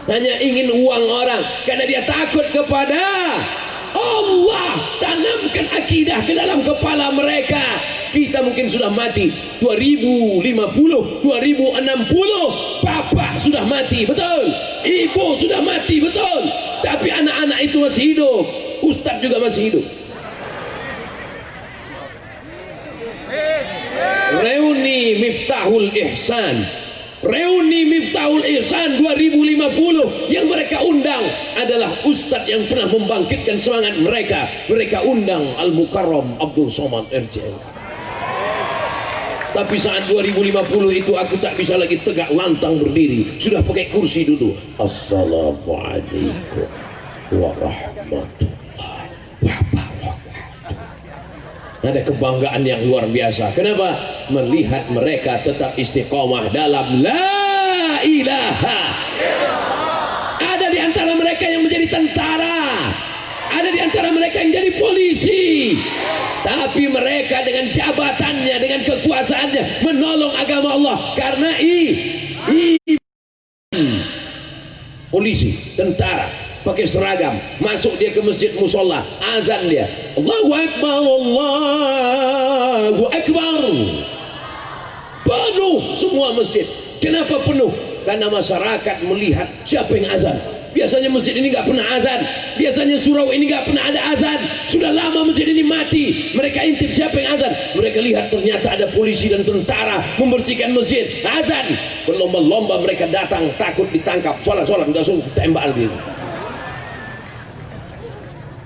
Hanya ingin uang orang, karena dia takut kepada Allah. Tanamkan akidah ke dalam kepala mereka. Kita mungkin sudah mati 2050, 2060, bapak sudah mati, betul? Ibu sudah mati, betul? Tapi anak-anak itu masih hidup. Ustadz juga masih hidup. Reuni Miftahul Ihsan, Reuni Miftahul Ihsan 2050 yang mereka undang adalah ustadz yang pernah membangkitkan semangat mereka. Mereka undang Al-Mukarram Abdul Somad RJL. Tapi saat 2050 itu aku tak bisa lagi tegak lantang berdiri, sudah pakai kursi duduk. Assalamualaikum warahmatullahi wabarakatuh. Ada kebanggaan yang luar biasa. Kenapa? Melihat mereka tetap istiqomah dalam la ilaha illallah. Ada di antara mereka yang menjadi tentara, ada di antara mereka yang jadi polisi, tapi mereka dengan jabatannya, dengan kekuasaannya menolong agama Allah. Karena polisi, tentara, pakai seragam, masuk dia ke masjid musola, azan dia, Allahu Akbar, Allahu Akbar, penuh semua masjid. Kenapa penuh? Karena masyarakat melihat siapa yang azan. Biasanya masjid ini nggak pernah azan, biasanya surau ini nggak pernah ada azan. Sudah lama masjid ini mati. Mereka intip siapa yang azan. Mereka lihat ternyata ada polisi dan tentara membersihkan masjid, azan. Berlomba-lomba mereka datang, takut ditangkap. Sholat nggak suruh tembak lagi.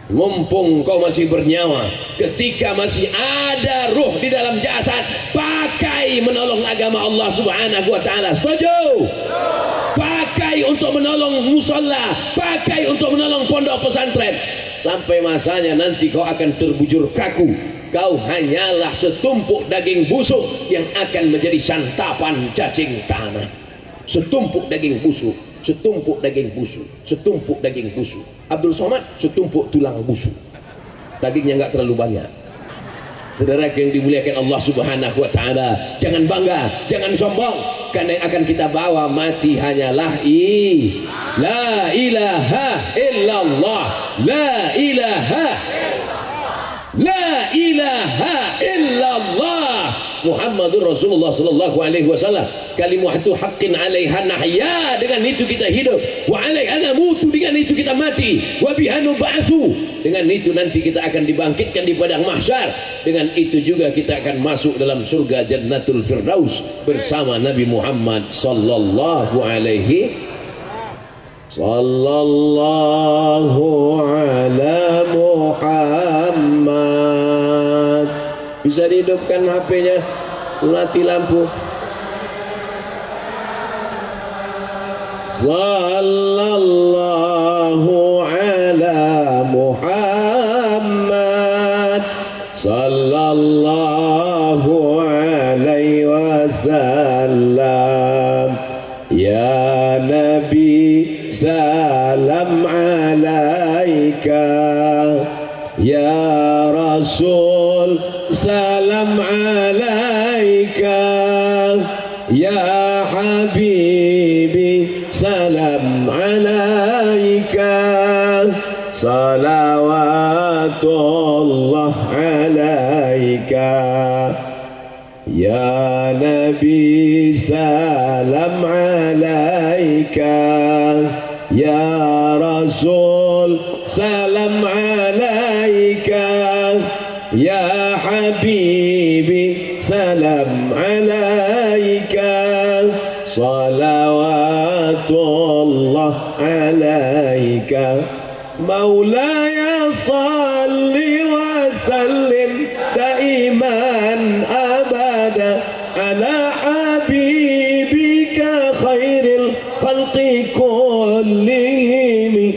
mumpung kau masih bernyawa, ketika masih ada ruh di dalam jasad, pakai menolong agama Allah Subhanahu wa taala. Setuju? Pakai untuk menolong musola, pakai untuk menolong pondok pesantren. Sampai masanya nanti kau akan terbujur kaku. Kau hanyalah setumpuk daging busuk yang akan menjadi santapan cacing tanah. Setumpuk daging busuk, setumpuk daging busuk, setumpuk daging busuk. Abdul Somad setumpuk tulang busuk, dagingnya nggak terlalu banyak. Saudara yang dimuliakan Allah Subhanahu wa taala, jangan bangga, jangan sombong, karena yang akan kita bawa mati hanyalah la ilaha illallah, la ilaha illallah Muhammadur Rasulullah sallallahu alaihi wasallam. Kalimatu haqqin 'alaiha nahya, dengan itu kita hidup, wa 'alaiha namutu, dengan itu kita mati, wa biha nub'atsu, dengan itu nanti kita akan dibangkitkan di padang mahsyar, dengan itu juga kita akan masuk dalam surga Jannatul Firdaus bersama Nabi Muhammad sallallahu alaihi Muhammad. Bisa dihidupkan HP-nya, mati lampu. Sallallahu ala Muhammad, sallallahu alaihi wasallam. Ya Nabi salam alaika, ya Rasul salam alaika, ya Habibi salam alaika, salawatullah alaika, ya Nabi salam alaika, ya Rasul salam alaika, ya Habibi salam alaika, salawatullah alaika, maulaya salli wa sallim daiman abada ala habibika khairil khalqi kullihim,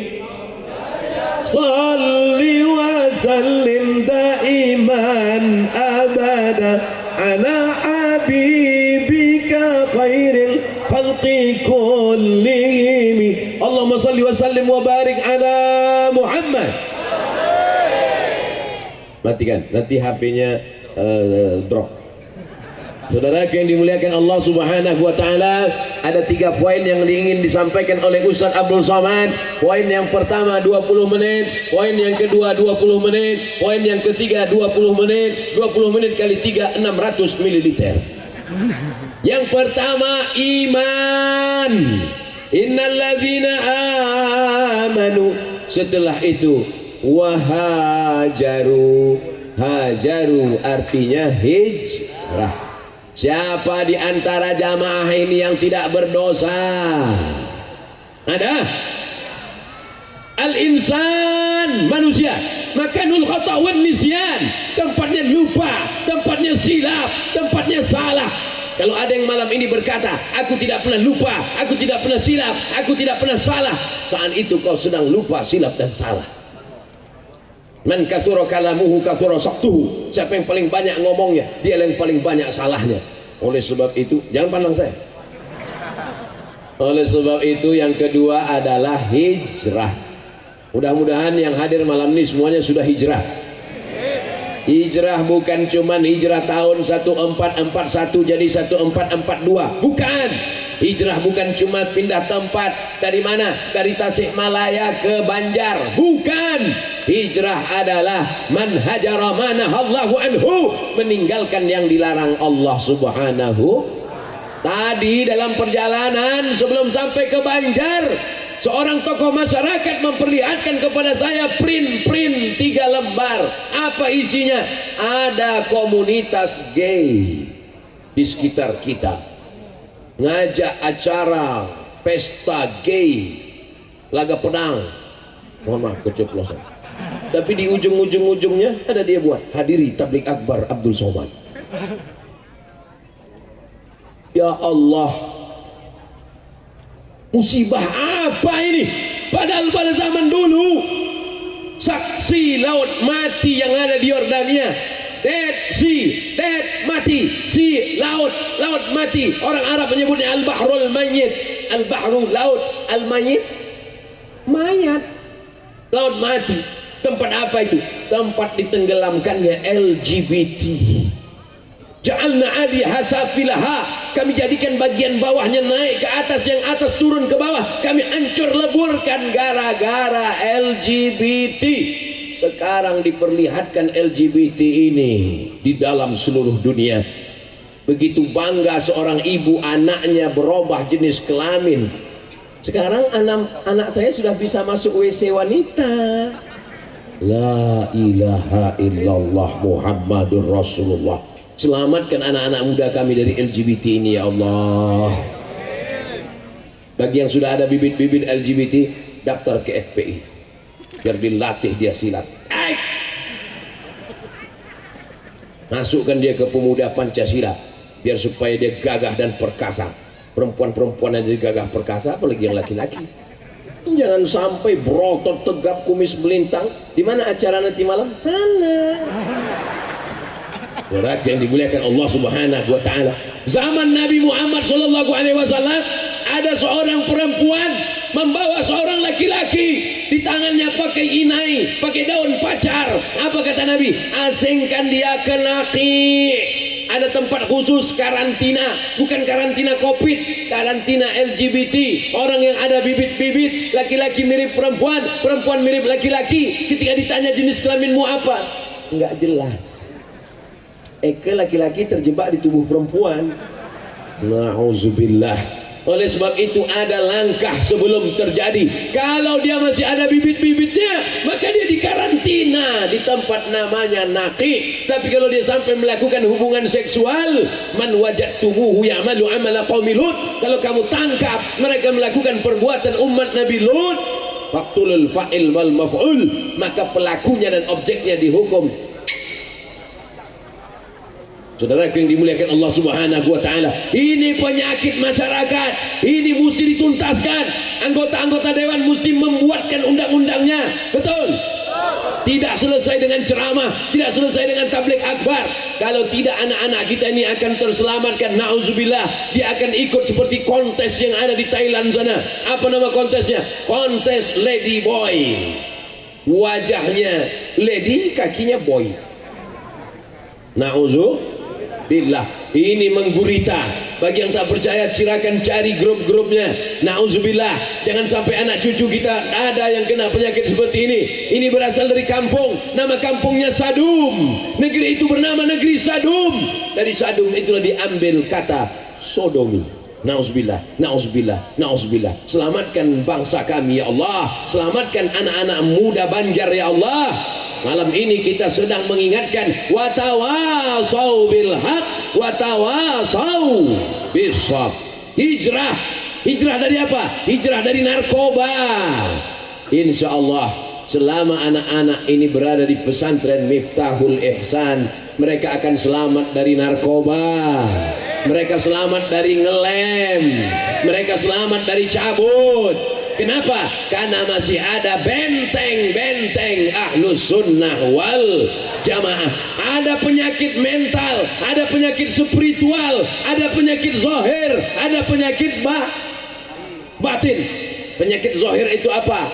salli wa sallim daiman abada ala habibika khairil khalqi kullihim. Allahumma salli wa sallim wa barik ala Muhammad. Matikan, nanti HP-nya drop. Saudara yang dimuliakan Allah Subhanahu wa taala, ada 3 poin yang ingin disampaikan oleh Ustaz Abdul Somad. Poin yang pertama 20 menit, poin yang kedua 20 menit, poin yang ketiga 20 menit. 20 menit kali 3 600 ml. Yang pertama iman. Innalladzina amanu. Setelah itu wahajaru. Hajaru artinya hijrah. Siapa di antara jamaah ini yang tidak berdosa? Ada? Al-insan, manusia, makanul khata' wan nisyan, tempatnya lupa, tempatnya silap, tempatnya salah. Kalau ada yang malam ini berkata, aku tidak pernah lupa, aku tidak pernah silap, aku tidak pernah salah, saat itu kau sedang lupa, silap dan salah. Man katsura kalamuhu katsura saktuhu. Siapa yang paling banyak ngomongnya, dia yang paling banyak salahnya. Oleh sebab itu, jangan pandang saya. Oleh sebab itu yang kedua adalah hijrah. Mudah-mudahan yang hadir malam ini semuanya sudah hijrah. Hijrah bukan cuman hijrah tahun 1441 jadi 1442. Bukan. Hijrah bukan cuma pindah tempat. Dari mana? Dari Tasikmalaya ke Banjar. Bukan. Hijrah adalah man hajara manahallahu anhu, meninggalkan yang dilarang Allah Subhanahu. Tadi dalam perjalanan sebelum sampai ke Banjar, seorang tokoh masyarakat memperlihatkan kepada saya print 3 lembar. Apa isinya? Ada komunitas gay di sekitar kita, ngajak acara pesta gay, laga pedang. Mohon maaf keceplosan. Tapi di ujung-ujungnya ada dia buat hadiri tablik akbar Abdul Somad. Ya Allah, musibah apa ini? Padahal pada zaman dulu saksi laut mati yang ada di Yordania, Dead Sea, dead mati, sea laut, laut mati. Orang Arab menyebutnya al-bahrul mayyit, al-bahru laut, al-mayyit mayat, laut mati. Tempat apa itu? Tempat ditenggelamkannya LGBT. Ja'alna 'aliyaha safilaha, kami jadikan bagian bawahnya naik ke atas, yang atas turun ke bawah. Kami hancur leburkan gara-gara LGBT. Sekarang diperlihatkan LGBT ini di dalam seluruh dunia. Begitu bangga seorang ibu anaknya berubah jenis kelamin. Sekarang anak saya sudah bisa masuk WC wanita. La ilaha illallah Muhammadur Rasulullah. Selamatkan anak-anak muda kami dari LGBT ini ya Allah. Bagi yang sudah ada bibit-bibit LGBT, daftar ke FPI biar dilatih dia silat. Masukkan dia ke pemuda Pancasila biar supaya dia gagah dan perkasa. Perempuan-perempuan yang jadi gagah perkasa, apalagi yang laki-laki. Jangan sampai berotot tegap kumis melintang. Di mana acara nanti malam? Sana. Berat yang dimuliakan Allah Subhanahu wa taala. Zaman Nabi Muhammad sallallahu alaihi wasallam ada seorang perempuan membawa seorang laki-laki, di tangannya pakai inai, pakai daun pacar. Apa kata Nabi? Asingkan dia ke Naqi. Ada tempat khusus karantina, bukan karantina Covid, karantina LGBT. Orang yang ada bibit-bibit, laki-laki mirip perempuan, perempuan mirip laki-laki. Ketika ditanya jenis kelaminmu apa? Enggak jelas. Ke laki-laki terjebak di tubuh perempuan. Na'udzubillah. Oleh sebab itu ada langkah sebelum terjadi. Kalau dia masih ada bibit-bibitnya, maka dia dikarantina di tempat namanya Naqi. Tapi kalau dia sampai melakukan hubungan seksual, man wajadtumuhu ya'malu amala qaumi Lut, kalau kamu tangkap mereka melakukan perbuatan umat Nabi Lut, faqtulul fa'il wal maf'ul, maka pelakunya dan objeknya dihukum. Saudara yang dimuliakan Allah Subhanahu wa taala, ini penyakit masyarakat, ini mesti dituntaskan. Anggota-anggota dewan mesti membuatkan undang-undangnya. Betul? Tidak selesai dengan ceramah, tidak selesai dengan tabligh akbar. Kalau tidak, anak-anak kita ini akan terselamatkan. Nauzubillah, dia akan ikut seperti kontes yang ada di Thailand sana. Apa nama kontesnya? Kontes Lady Boy. Wajahnya lady, kakinya boy. Billah, ini menggurita. Bagi yang tak percaya, silakan cari grup-grupnya. Nauzubillah, jangan sampai anak cucu kita ada yang kena penyakit seperti ini. Ini berasal dari kampung, nama kampungnya Sadum. Negeri itu bernama negeri Sadum. Dari Sadum itulah diambil kata sodomi. Nauzubillah, nauzubillah, nauzubillah. Selamatkan bangsa kami ya Allah. Selamatkan anak-anak muda Banjar ya Allah. Malam ini kita sedang mengingatkan watawasau bil haq watawasau bisab. Hijrah. Hijrah dari apa? Hijrah dari narkoba. Insya Allah selama anak-anak ini berada di pesantren Miftahul Ihsan, mereka akan selamat dari narkoba, mereka selamat dari ngelem, mereka selamat dari cabut. Kenapa? Karena masih ada benteng-benteng Ahlus Sunnah wal Jamaah. Ada penyakit mental, ada penyakit spiritual, ada penyakit zahir, ada penyakit batin. Penyakit zahir itu apa?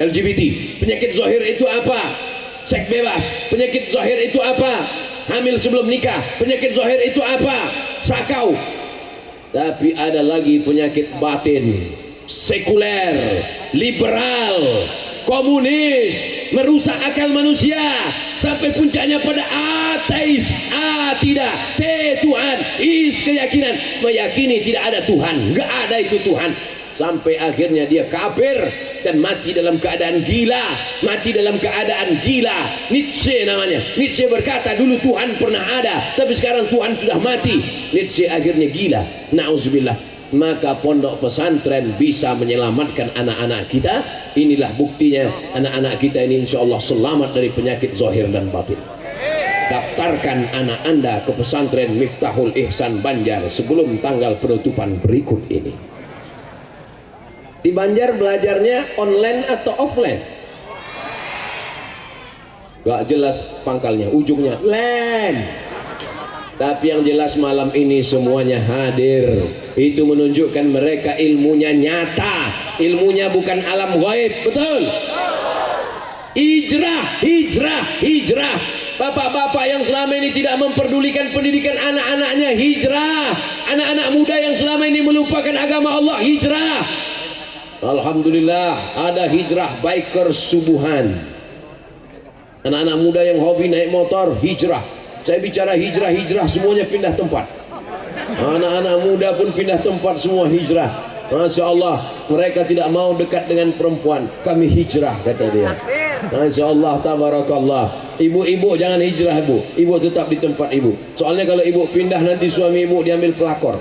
LGBT. Penyakit zahir itu apa? Seks bebas. Penyakit zahir itu apa? Hamil sebelum nikah. Penyakit zahir itu apa? Sakau. Tapi ada lagi penyakit batin, sekuler, liberal, komunis, merusak akal manusia sampai puncaknya pada ateis. Tidak, Tuhan, keyakinan, meyakini tidak ada Tuhan, nggak ada itu Tuhan, sampai akhirnya dia kafir dan mati dalam keadaan gila, mati dalam keadaan gila. Nietzsche namanya. Nietzsche berkata dulu Tuhan pernah ada, tapi sekarang Tuhan sudah mati. Nietzsche akhirnya gila. Nauzubillah. maka pondok pesantren bisa menyelamatkan anak-anak kita. Inilah buktinya, anak-anak kita ini insya Allah selamat dari penyakit zahir dan batin. Daftarkan anak Anda ke pesantren Miftahul Ihsan Banjar sebelum tanggal penutupan berikut ini. Di Banjar belajarnya online atau offline? Gak jelas pangkalnya, ujungnya len. Tapi yang jelas malam ini semuanya hadir. Itu menunjukkan mereka ilmunya nyata, ilmunya bukan alam gaib. Betul? Hijrah, hijrah, hijrah. Bapak-bapak yang selama ini tidak memperdulikan pendidikan anak-anaknya, hijrah. Anak-anak muda yang selama ini melupakan agama Allah, hijrah. Alhamdulillah ada hijrah bikers subuhan. Anak-anak muda yang hobi naik motor, hijrah. Saya bicara hijrah-hijrah, semuanya pindah tempat. Anak-anak muda pun pindah tempat, semua hijrah. Masya Allah, mereka tidak mau dekat dengan perempuan. Kami hijrah, kata dia. Masya Allah, tabarakallah. Ibu-ibu jangan hijrah, ibu. Ibu tetap di tempat ibu. Soalnya kalau ibu pindah, nanti suami ibu diambil pelakor.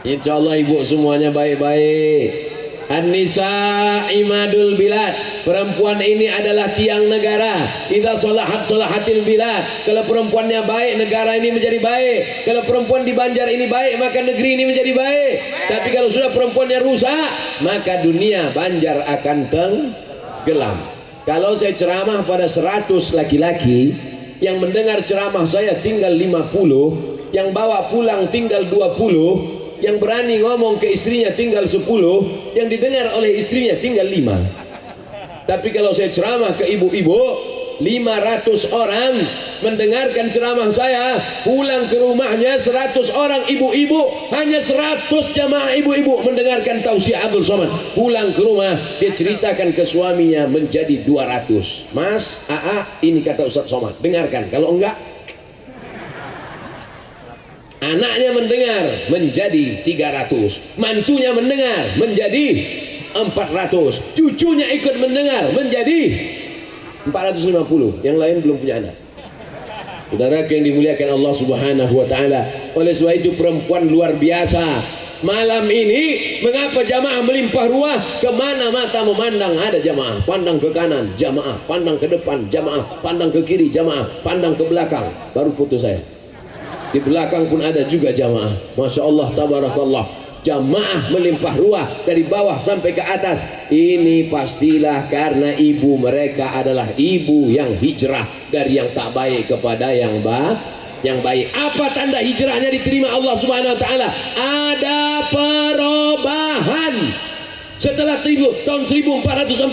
Insya Allah ibu semuanya baik-baik. An-nisa imadul bilad. Perempuan ini adalah tiang negara. Idza salahat salahatil bilad. Kalau perempuannya baik, negara ini menjadi baik. Kalau perempuan di Banjar ini baik, maka negeri ini menjadi baik. Tapi kalau sudah perempuannya rusak, maka dunia Banjar akan tenggelam. Kalau saya ceramah pada 100 laki-laki, yang mendengar ceramah saya tinggal 50, yang bawa pulang tinggal 20, yang berani ngomong ke istrinya tinggal 10, yang didengar oleh istrinya tinggal 5. Tapi kalau saya ceramah ke ibu-ibu, 500 orang mendengarkan ceramah saya, pulang ke rumahnya 100 orang ibu-ibu, hanya 100 jamaah ibu-ibu mendengarkan tausiah Abdul Somad. Pulang ke rumah, dia ceritakan ke suaminya menjadi 200. Mas, ini kata Ustaz Somad, dengarkan. Kalau enggak, anaknya mendengar menjadi 300, mantunya mendengar menjadi 400, cucunya ikut mendengar menjadi 450. Yang lain belum punya anak. Saudara yang dimuliakan Allah Subhanahu wa taala. Oleh sebab itu perempuan luar biasa. Malam ini mengapa jamaah melimpah ruah? Kemana mata memandang ada jamaah. Pandang ke kanan jamaah, pandang ke depan jamaah, pandang ke kiri jamaah, pandang ke belakang. Baru foto saya. Di belakang pun ada juga jamaah. Masya Allah, tabarakallah. Jamaah melimpah ruah dari bawah sampai ke atas. Ini pastilah karena ibu mereka adalah ibu yang hijrah dari yang tak baik kepada yang baik. Apa tanda hijrahnya diterima Allah Subhanahu wa taala? Ada perubahan. Setelah tahun 1442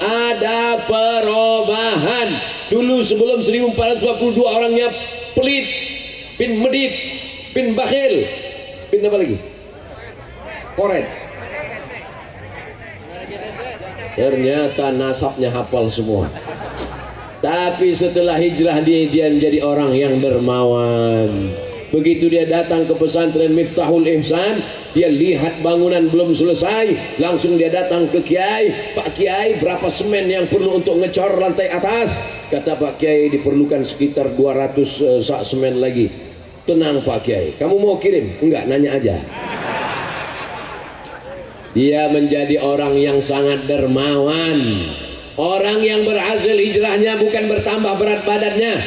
ada perubahan. Dulu sebelum 1442 orangnya pelit, bin medit, bin bakhil, bin apa lagi? Koret. Ternyata nasabnya hafal semua. Tapi setelah hijrah dia menjadi orang yang dermawan. Begitu dia datang ke pesantren Miftahul Ihsan, dia lihat bangunan belum selesai, langsung dia datang ke Kiai. Pak Kiai, berapa semen yang perlu untuk ngecor lantai atas? Kata Pak Kiai, diperlukan sekitar 200 sak semen lagi. Tenang Pak Kiai, kamu mau kirim? Enggak, nanya aja. Dia menjadi orang yang sangat dermawan. Orang yang berhasil hijrahnya bukan bertambah berat badannya.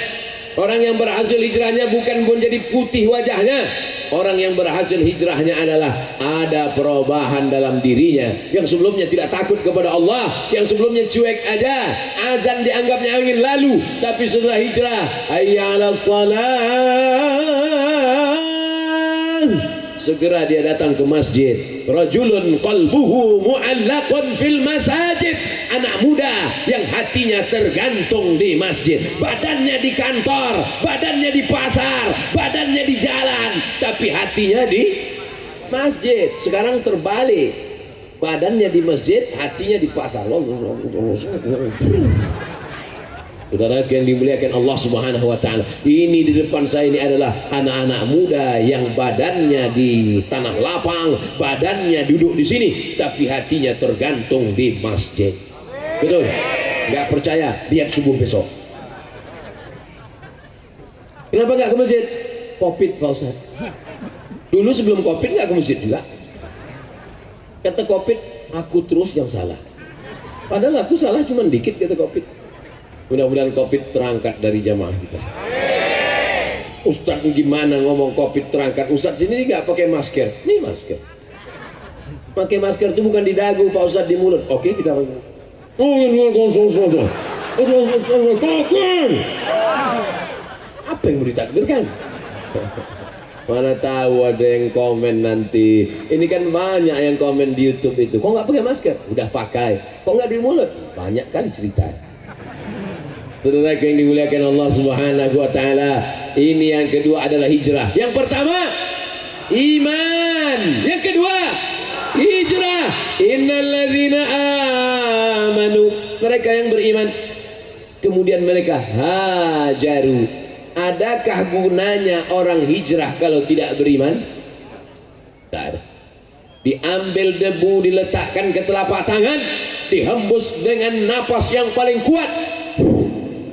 Orang yang berhasil hijrahnya bukan menjadi putih wajahnya. Orang yang berhasil hijrahnya adalah ada perubahan dalam dirinya. Yang sebelumnya tidak takut kepada Allah, yang sebelumnya cuek aja, azan dianggapnya angin lalu. Tapi setelah hijrah, hayya 'alas shalah, segera dia datang ke masjid. Rajulun qalbuhu mu'allaqun fil masajid. Anak muda yang hatinya tergantung di masjid. Badannya di kantor, badannya di pasar, badannya di jalan, tapi hatinya di masjid. Sekarang terbalik. Badannya di masjid, hatinya di pasar. Saudara yang dimuliakan Allah Subhanahu wa taala, ini di depan saya ini adalah anak-anak muda yang badannya di tanah lapang, badannya duduk di sini, tapi hatinya tergantung di masjid. Betul? Enggak percaya? Lihat subuh besok. Kenapa enggak ke masjid? Covid Pak Ustaz. Dulu sebelum Covid nggak ke masjid juga. Kata Covid, aku terus yang salah. Padahal aku salah cuma dikit, kata Covid. Mudah-mudahan Covid terangkat dari jamaah kita. Ustadz gimana ngomong Covid terangkat? Ustadz sini nggak pakai masker. Ini masker. Pakai masker itu bukan di dagu, Pak Ustadz, di mulut. Oke, kita pakai. Apa yang mau ditakdirkan? Mana tahu ada yang komen nanti. Ini kan banyak yang komen di YouTube itu. Kok nggak pakai masker? Udah pakai. Kok nggak di mulut? Banyak kali cerita. Saudara yang dimuliakan Allah Subhanahu wa taala, ini yang kedua adalah hijrah. Yang pertama iman, yang kedua hijrah. Innalladzina amanu, mereka yang beriman kemudian mereka hajaru. Adakah gunanya orang hijrah kalau tidak beriman? Tidak ada. Diambil debu, diletakkan ke telapak tangan, dihembus dengan napas yang paling kuat,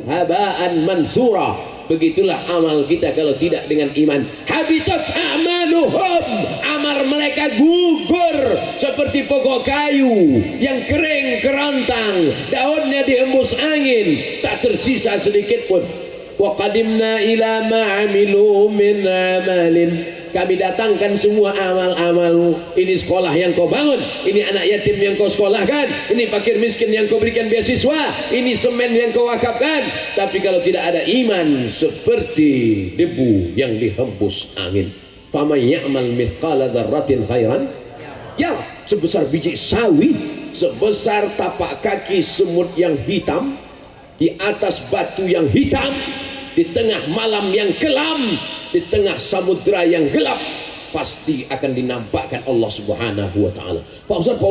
habaan mansura. Begitulah amal kita kalau tidak dengan iman. Habitat a'maluhum, amal mereka gugur seperti pokok kayu yang kering kerontang, daunnya dihembus angin, tak tersisa sedikit pun. Wa qadimna ila ma 'amilu min amalin, kami datangkan semua amal-amalmu. Ini sekolah yang kau bangun, ini anak yatim yang kau sekolahkan, ini fakir miskin yang kau berikan beasiswa, ini semen yang kau wakafkan. Tapi kalau tidak ada iman, seperti debu yang dihembus angin. Faman ya'mal mithqala dzarratin khairan ya, sebesar biji sawi, sebesar tapak kaki semut yang hitam, di atas batu yang hitam, di tengah malam yang kelam, di tengah samudra yang gelap, pasti akan dinampakkan Allah Subhanahu wa taala. Pak Ustaz,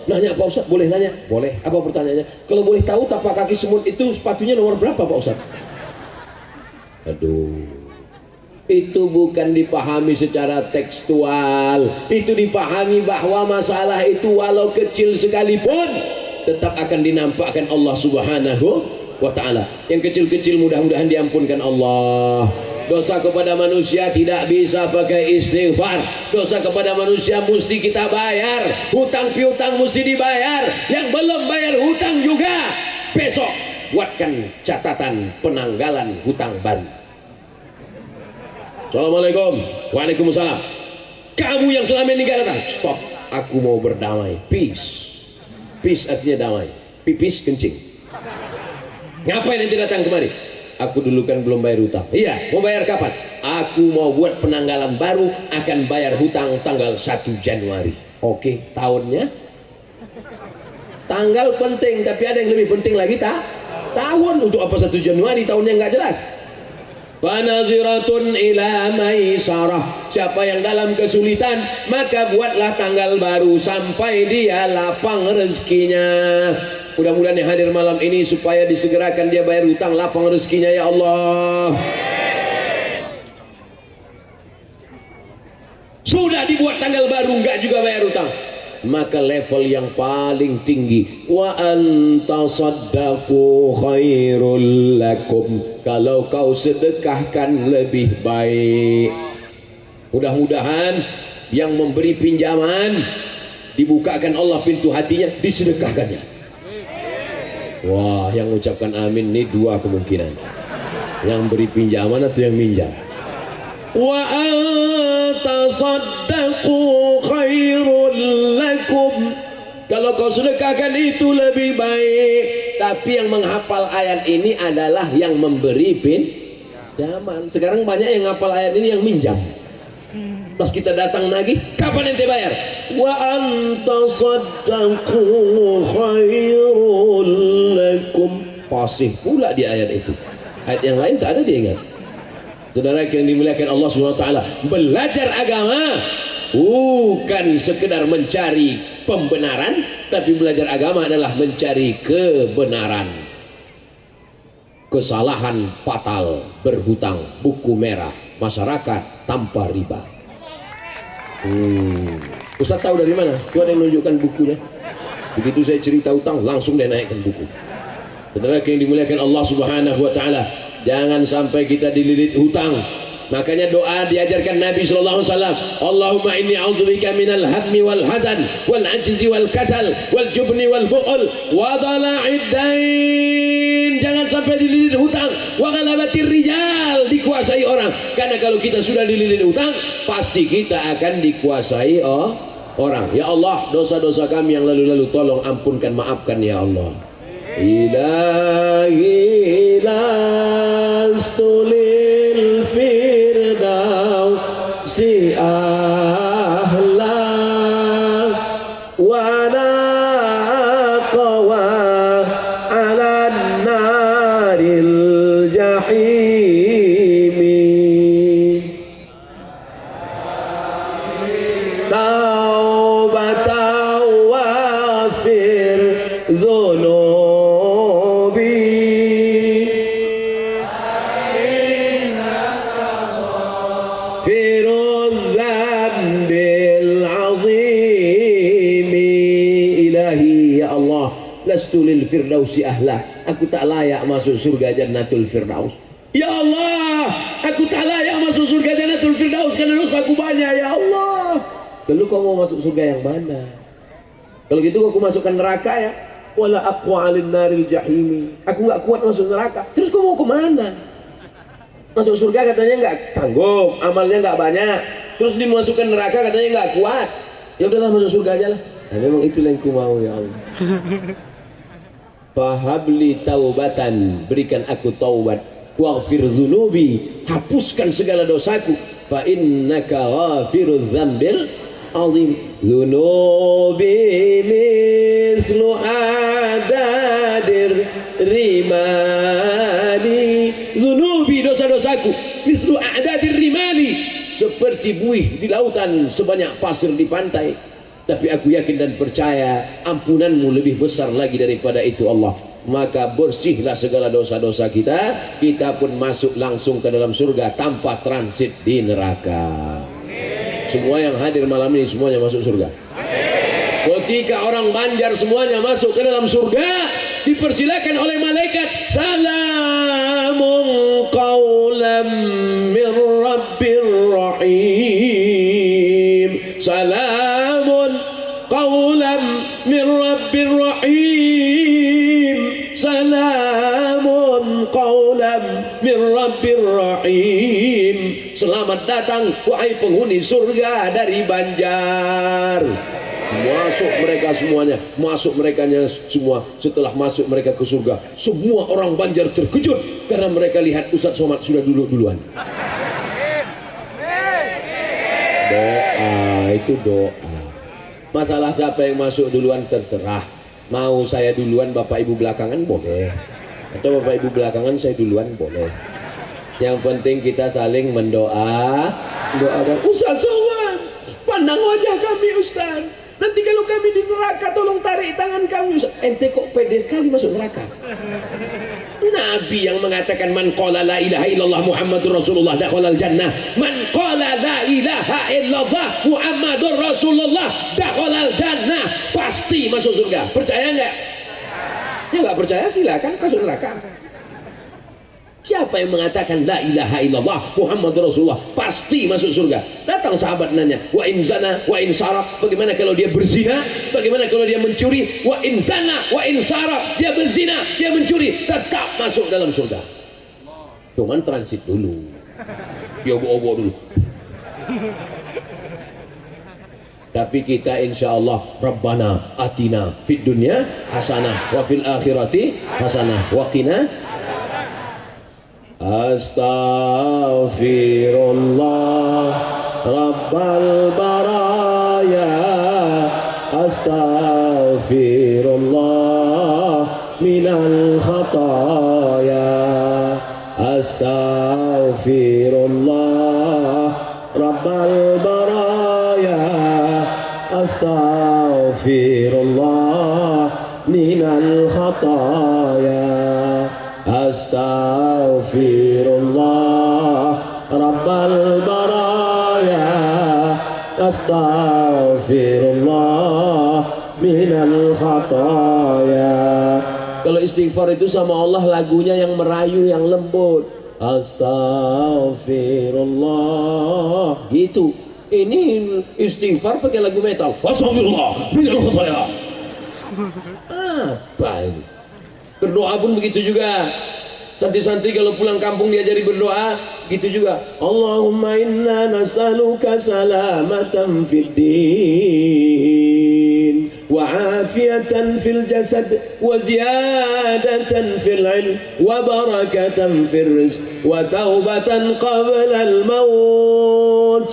nanya Pak Ustaz, boleh nanya? Boleh. Apa pertanyaannya? Kalau boleh tahu tapak kaki semut itu sepatunya nomor berapa Pak Ustaz? Aduh, itu bukan dipahami secara tekstual, itu dipahami bahwa masalah itu walau kecil sekalipun tetap akan dinampakkan Allah Subhanahu wa ta'ala. Yang kecil-kecil mudah-mudahan diampunkan Allah. Dosa kepada manusia tidak bisa pakai istighfar. Dosa kepada manusia mesti kita bayar. Hutang piutang mesti dibayar. Yang belum bayar hutang juga besok buatkan catatan penanggalan hutang baru. Assalamualaikum. Waalaikumsalam. Kamu yang selama ini gak datang, stop. Aku mau berdamai. Peace. Peace artinya damai. Pipis kencing. Ngapain nanti datang kemari? Aku dulu kan belum bayar hutang. Iya, mau bayar kapan? Aku mau buat penanggalan baru, akan bayar hutang tanggal 1 Januari. Oke, tahunnya? Tanggal penting, tapi ada yang lebih penting lagi tahun. Untuk apa 1 Januari, tahunnya nggak jelas. Fanaziratun ila maisarah, siapa yang dalam kesulitan maka buatlah tanggal baru sampai dia lapang rezekinya. Mudah-mudahan yang hadir malam ini supaya disegerakan dia bayar hutang, lapang rezekinya ya Allah. Sudah dibuat tanggal baru enggak juga bayar hutang, maka level yang paling tinggi, wa antasaddaqu khairul lakum, kalau kau sedekahkan lebih baik. Mudah-mudahan yang memberi pinjaman dibukakan Allah pintu hatinya, disedekahkannya. Wah, yang ucapkan amin ini dua kemungkinan, yang beri pinjaman atau yang minjam. Wa antasaddaqu khairul lakum, kalau kau sedekahkan itu lebih baik. Tapi yang menghafal ayat ini adalah yang memberi pinjaman. Sekarang banyak yang menghafal ayat ini yang minjam. Pas kita datang lagi, kapan ente bayar? Wa antasaddaqu khairul lakum, pasif pula di ayat itu. Ayat yang lain tak ada diingat. Saudara yang dimuliakan Allah SWT, belajar agama bukan sekedar mencari pembenaran, tapi belajar agama adalah mencari kebenaran. Kesalahan fatal berhutang, buku merah, masyarakat tanpa riba. Ustaz tahu dari mana? Itu ada yang menunjukkan bukunya. Begitu saya cerita hutang, langsung dia naikkan buku. Saudara yang dimuliakan Allah Subhanahu wa taala, jangan sampai kita dililit hutang. Makanya doa diajarkan Nabi sallallahu alaihi wasallam, Allahumma inni a'udzubika minal hammi wal hazan wal ajzi wal kasal wal jubni wal bu'ul wa dhala'id dain. Jangan sampai dililit hutang, wa ghalabatir rijal, dikuasai orang. Karena kalau kita sudah dililit hutang, pasti kita akan dikuasai orang. Ya Allah, dosa-dosa kami yang lalu-lalu tolong ampunkan, maafkan ya Allah. Ilahi lastulil firdausi ahla wa naqwa ala naril jahimi taubatan wafir dhunubi firudz dzambil azimi. Ilahi ya Allah, lastu lil firdausi ahla, aku tak layak masuk surga jannatul firdaus. Ya Allah, aku tak layak masuk surga jannatul firdaus karena dosaku banyak ya Allah. Lalu kau mau masuk surga yang mana? Kalau gitu aku masukkan neraka ya. Wala aqwa 'alin naril jahimi. Aku enggak kuat masuk neraka. Terus kau mau ke mana? Masuk surga katanya enggak sanggup, amalnya enggak banyak. Terus dimasukkan neraka katanya enggak kuat. Ya udahlah masuk surga aja lah. Nah, memang itulah yang ku mau ya Allah. Fahabli taubatan, berikan aku taubat. Waghfir dzunubi, hapuskan segala dosaku. Fa innaka ghafirudz dzambil azim. Dzunubi mislu adadir rimali. Dzunubi, dosa-dosaku, mislu adadir rimali, seperti buih di lautan, sebanyak pasir di pantai. Tapi aku yakin dan percaya ampunanmu lebih besar lagi daripada itu Allah. Maka bersihlah segala dosa-dosa kita, kita pun masuk langsung ke dalam surga tanpa transit di neraka. Semua yang hadir malam ini semuanya masuk surga. Ketika orang Banjar semuanya masuk ke dalam surga, dipersilakan oleh malaikat, salamun qaulam min rabbir rahim. Salamun qaulam min rabbir rahim. Salamun qaulam min rabbir rahim. Selamat datang wahai penghuni surga dari Banjar. Masuk mereka semuanya, masuk merekanya semua. Setelah masuk mereka ke surga, semua orang Banjar terkejut karena mereka lihat Ustadz Somad sudah duluan. Doa itu doa. Masalah siapa yang masuk duluan terserah. Mau saya duluan, bapak ibu belakangan boleh, atau bapak ibu belakangan saya duluan boleh. Yang penting kita saling mendoakan. Ustaz Somad, pandang wajah kami Ustaz. Nanti kalau kami di neraka tolong tarik tangan kami Ustaz. Ente kok pede sekali masuk neraka? Nabi yang mengatakan man qala la ilaha illallah Muhammadur Rasulullah dakhalal jannah. Man qala la ilaha illallah Muhammadur Rasulullah dakhalal jannah. Pasti masuk surga. Percaya enggak? Ya enggak percaya silakan masuk neraka. Siapa yang mengatakan la ilaha illallah Muhammadur Rasulullah pasti masuk surga? Datang sahabat nanya, wa in zana wa in saraq, bagaimana kalau dia berzina? Bagaimana kalau dia mencuri? Wa in zana wa in saraq, dia berzina, dia mencuri, tetap masuk dalam surga. Cuman transit dulu. Dia obo-obo dulu. Tapi kita insyaallah Rabbana atina fid dunya hasanah wa fil akhirati hasanah wa qina. Astaghfirullah Rabbal baraya, astaghfirullah minal khataya, astaghfirullah Rabbal baraya, astaghfirullah minal khataya. Astaghfirullah Rabbal baraya, astaghfirullah minal khataya. Kalau istighfar itu sama Allah lagunya yang merayu, yang lembut. Astaghfirullah. Gitu. Ini istighfar pakai lagu metal. Astaghfirullah minal khotaya. Apa ini? Berdoa pun begitu juga. Santri-santri kalau pulang kampung diajari berdoa, gitu juga. Allahumma inna nas'aluka salamatan fid din wa afiyatan fil jasad wa ziyadatan fil ilm wa barakatan fil rizq wa taubatan qabla al maut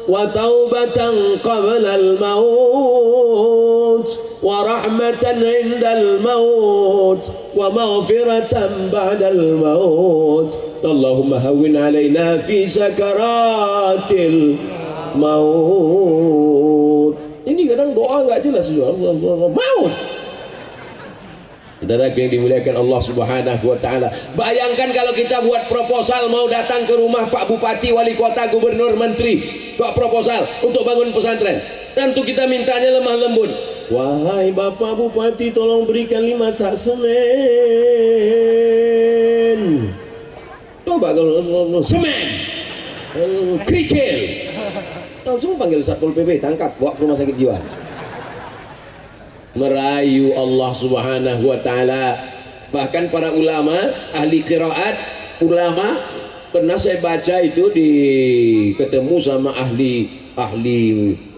wa taubatan qabla al maut wa rahmatan indal maut wa maghfiratan ba'dal maut. Allahumma hawwin alaina fi sakaratil maut. Ini kadang doa enggak jelas maut. Saudara yang dimuliakan Allah Subhanahu wa taala. Bayangkan kalau kita buat proposal mau datang ke rumah Pak Bupati, Wali Kota, Gubernur, Menteri, buat proposal untuk bangun pesantren. Tentu kita mintanya lemah lembut. Wahai Bapak Bupati, tolong berikan 5 sak semen. Coba kalau semen, kerikil, langsung panggil Satpol PP, tangkap, bawa ke rumah sakit jiwa. Merayu Allah Subhanahu wa taala. Bahkan para ulama, ahli qiraat, ulama, pernah saya baca itu ketemu sama ahli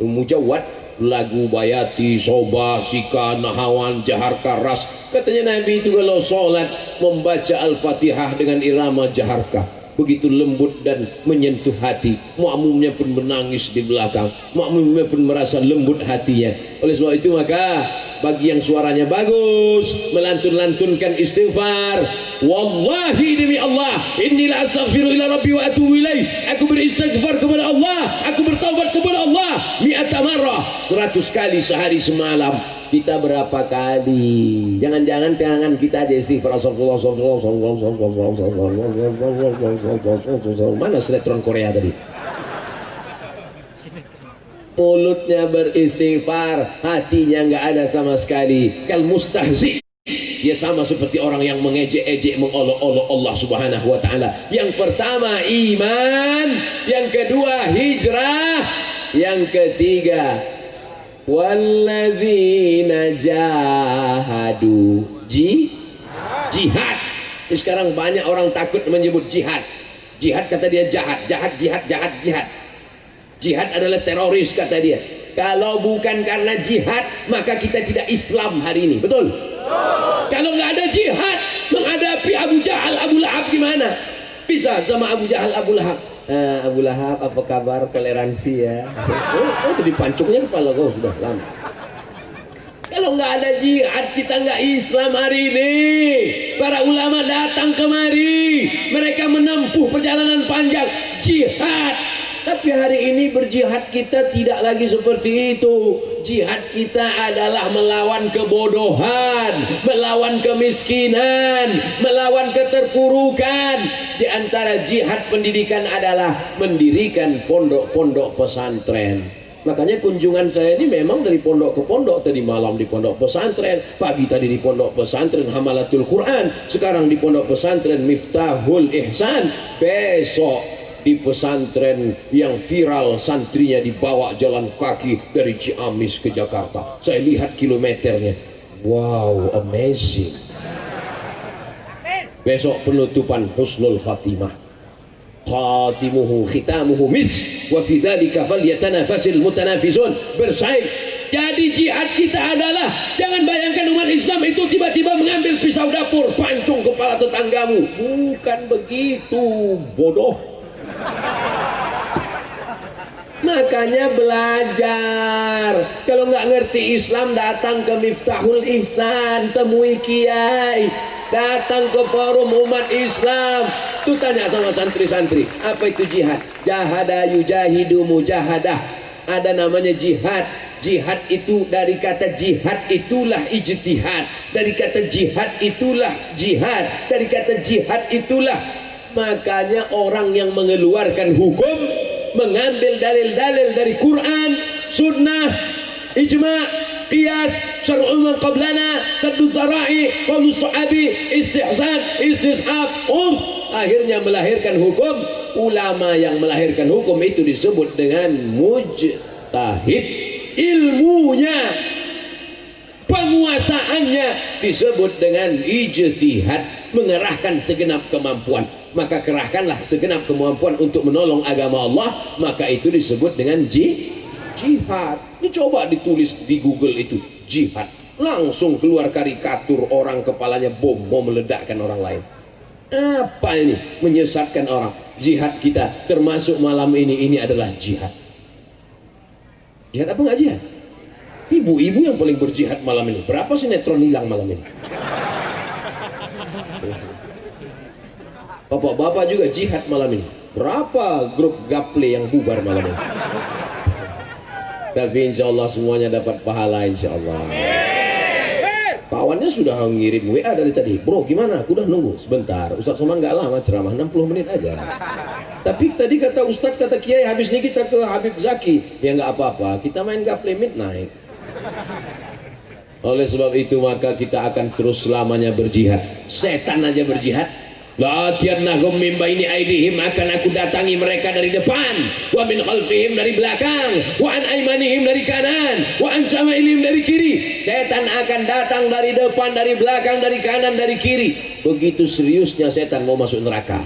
mujawwad, lagu bayati, soba, sika, nahawan, jahar karas. Katanya Nabi itu kalau sholat membaca Al-Fatihah dengan irama jaharkah, begitu lembut dan menyentuh hati. Makmumnya pun menangis di belakang, makmumnya pun merasa lembut hatinya. Oleh sebab itu maka bagi yang suaranya bagus melantun-lantunkan istighfar, wallahi demi Allah, inni la astaghfiru ila rabbi wa atubu ilaih, aku beristighfar kepada Allah, aku bertaubat kepada Allah mi'ata marrah, 100 kali sehari semalam. Kita berapa kali? Jangan-jangan tangan kita aja istighfar. Mana sinetron Korea tadi? Mulutnya beristighfar, hatinya nggak ada sama sekali. Kal mustahzi, dia sama seperti orang yang mengejek-ejek, mengolok-olok Allah Subhanahu wa taala. Yang pertama iman, yang kedua hijrah, yang ketiga walladzina jahadu, jihad. Sekarang banyak orang takut menyebut jihad. Jihad kata dia jahat. Jihad adalah teroris kata dia. Kalau bukan karena jihad maka kita tidak Islam hari ini. Betul? Kalau nggak ada jihad menghadapi Abu Jahal, Abu Lahab gimana? Bisa sama Abu Jahal, Abu Lahab. Abu Lahab apa kabar, toleransi ya? Jadi pancungnya kepala kau sudah lama. Kalau nggak ada jihad kita nggak Islam hari ini. Para ulama datang kemari, mereka menempuh perjalanan panjang jihad. Tapi hari ini berjihad kita tidak lagi seperti itu. Jihad kita adalah melawan kebodohan, melawan kemiskinan, melawan keterpurukan. Di antara jihad pendidikan adalah mendirikan pondok-pondok pesantren. Makanya kunjungan saya ini memang dari pondok ke pondok. Tadi malam di pondok pesantren, pagi tadi di pondok pesantren Hamalatul Quran, sekarang di pondok pesantren Miftahul Ihsan, besok di pesantren yang viral santrinya dibawa jalan kaki dari Ciamis ke Jakarta. Saya lihat kilometernya, wow, amazing. Besok penutupan husnul khatimah, khatimuhu khitamuhu mis wa fi dzalika falyatanafasil mutanafisun, bersaing. Jadi jihad kita adalah, jangan bayangkan umat Islam itu tiba-tiba mengambil pisau dapur pancung kepala tetanggamu. Bukan begitu, bodoh. Makanya belajar. Kalau nggak ngerti Islam, datang ke Miftahul Ihsan, temui kiai, datang ke forum umat Islam. Tuh tanya sama santri-santri, apa itu jihad? Jahada yujahidu mujahadah. Ada namanya jihad. Jihad itu dari kata jihad itulah ijtihad. Dari kata jihad itulah jihad. Dari kata jihad itulah. Makanya orang yang mengeluarkan hukum, mengambil dalil-dalil dari Quran, sunnah, ijma', qiyas, syar'u man qablana, saddu zara'i, qaulu sahabi, istihsan, istishab, akhirnya melahirkan hukum. Ulama yang melahirkan hukum itu disebut dengan mujtahid. Ilmunya, penguasaannya disebut dengan ijtihad, mengerahkan segenap kemampuan. Maka kerahkanlah segenap kemampuan untuk menolong agama Allah, maka itu disebut dengan jihad. Ini coba ditulis di Google itu, jihad, langsung keluar karikatur orang kepalanya bom mau meledakkan orang lain. Apa ini? Menyesatkan orang. Jihad kita termasuk malam ini adalah jihad. Jihad apa nggak jihad? Ibu-ibu yang paling berjihad malam ini. Berapa sinetron hilang malam ini? Bapak-bapak juga jihad malam ini. Berapa grup gaple yang bubar malam ini? Tapi insya Allah semuanya dapat pahala insya Allah. Kawannya sudah ngirim WA dari tadi. Bro gimana? Aku udah nunggu sebentar. Ustaz Somad nggak lama ceramah, 60 menit aja. Tapi tadi kata Ustaz, kata Kiai, habis ini kita ke Habib Zaki. Ya nggak apa-apa, kita main gaple midnight. Oleh sebab itu maka kita akan terus selamanya berjihad. Setan aja berjihad. La tiannahum min baini aidihim, akan aku datangi mereka dari depan, wa min khalfihim dari belakang, wa an aimanihim dari kanan, wa an syama'ilihim dari kiri. Setan akan datang dari depan, dari belakang, dari kanan, dari kiri. Begitu seriusnya setan mau masuk neraka.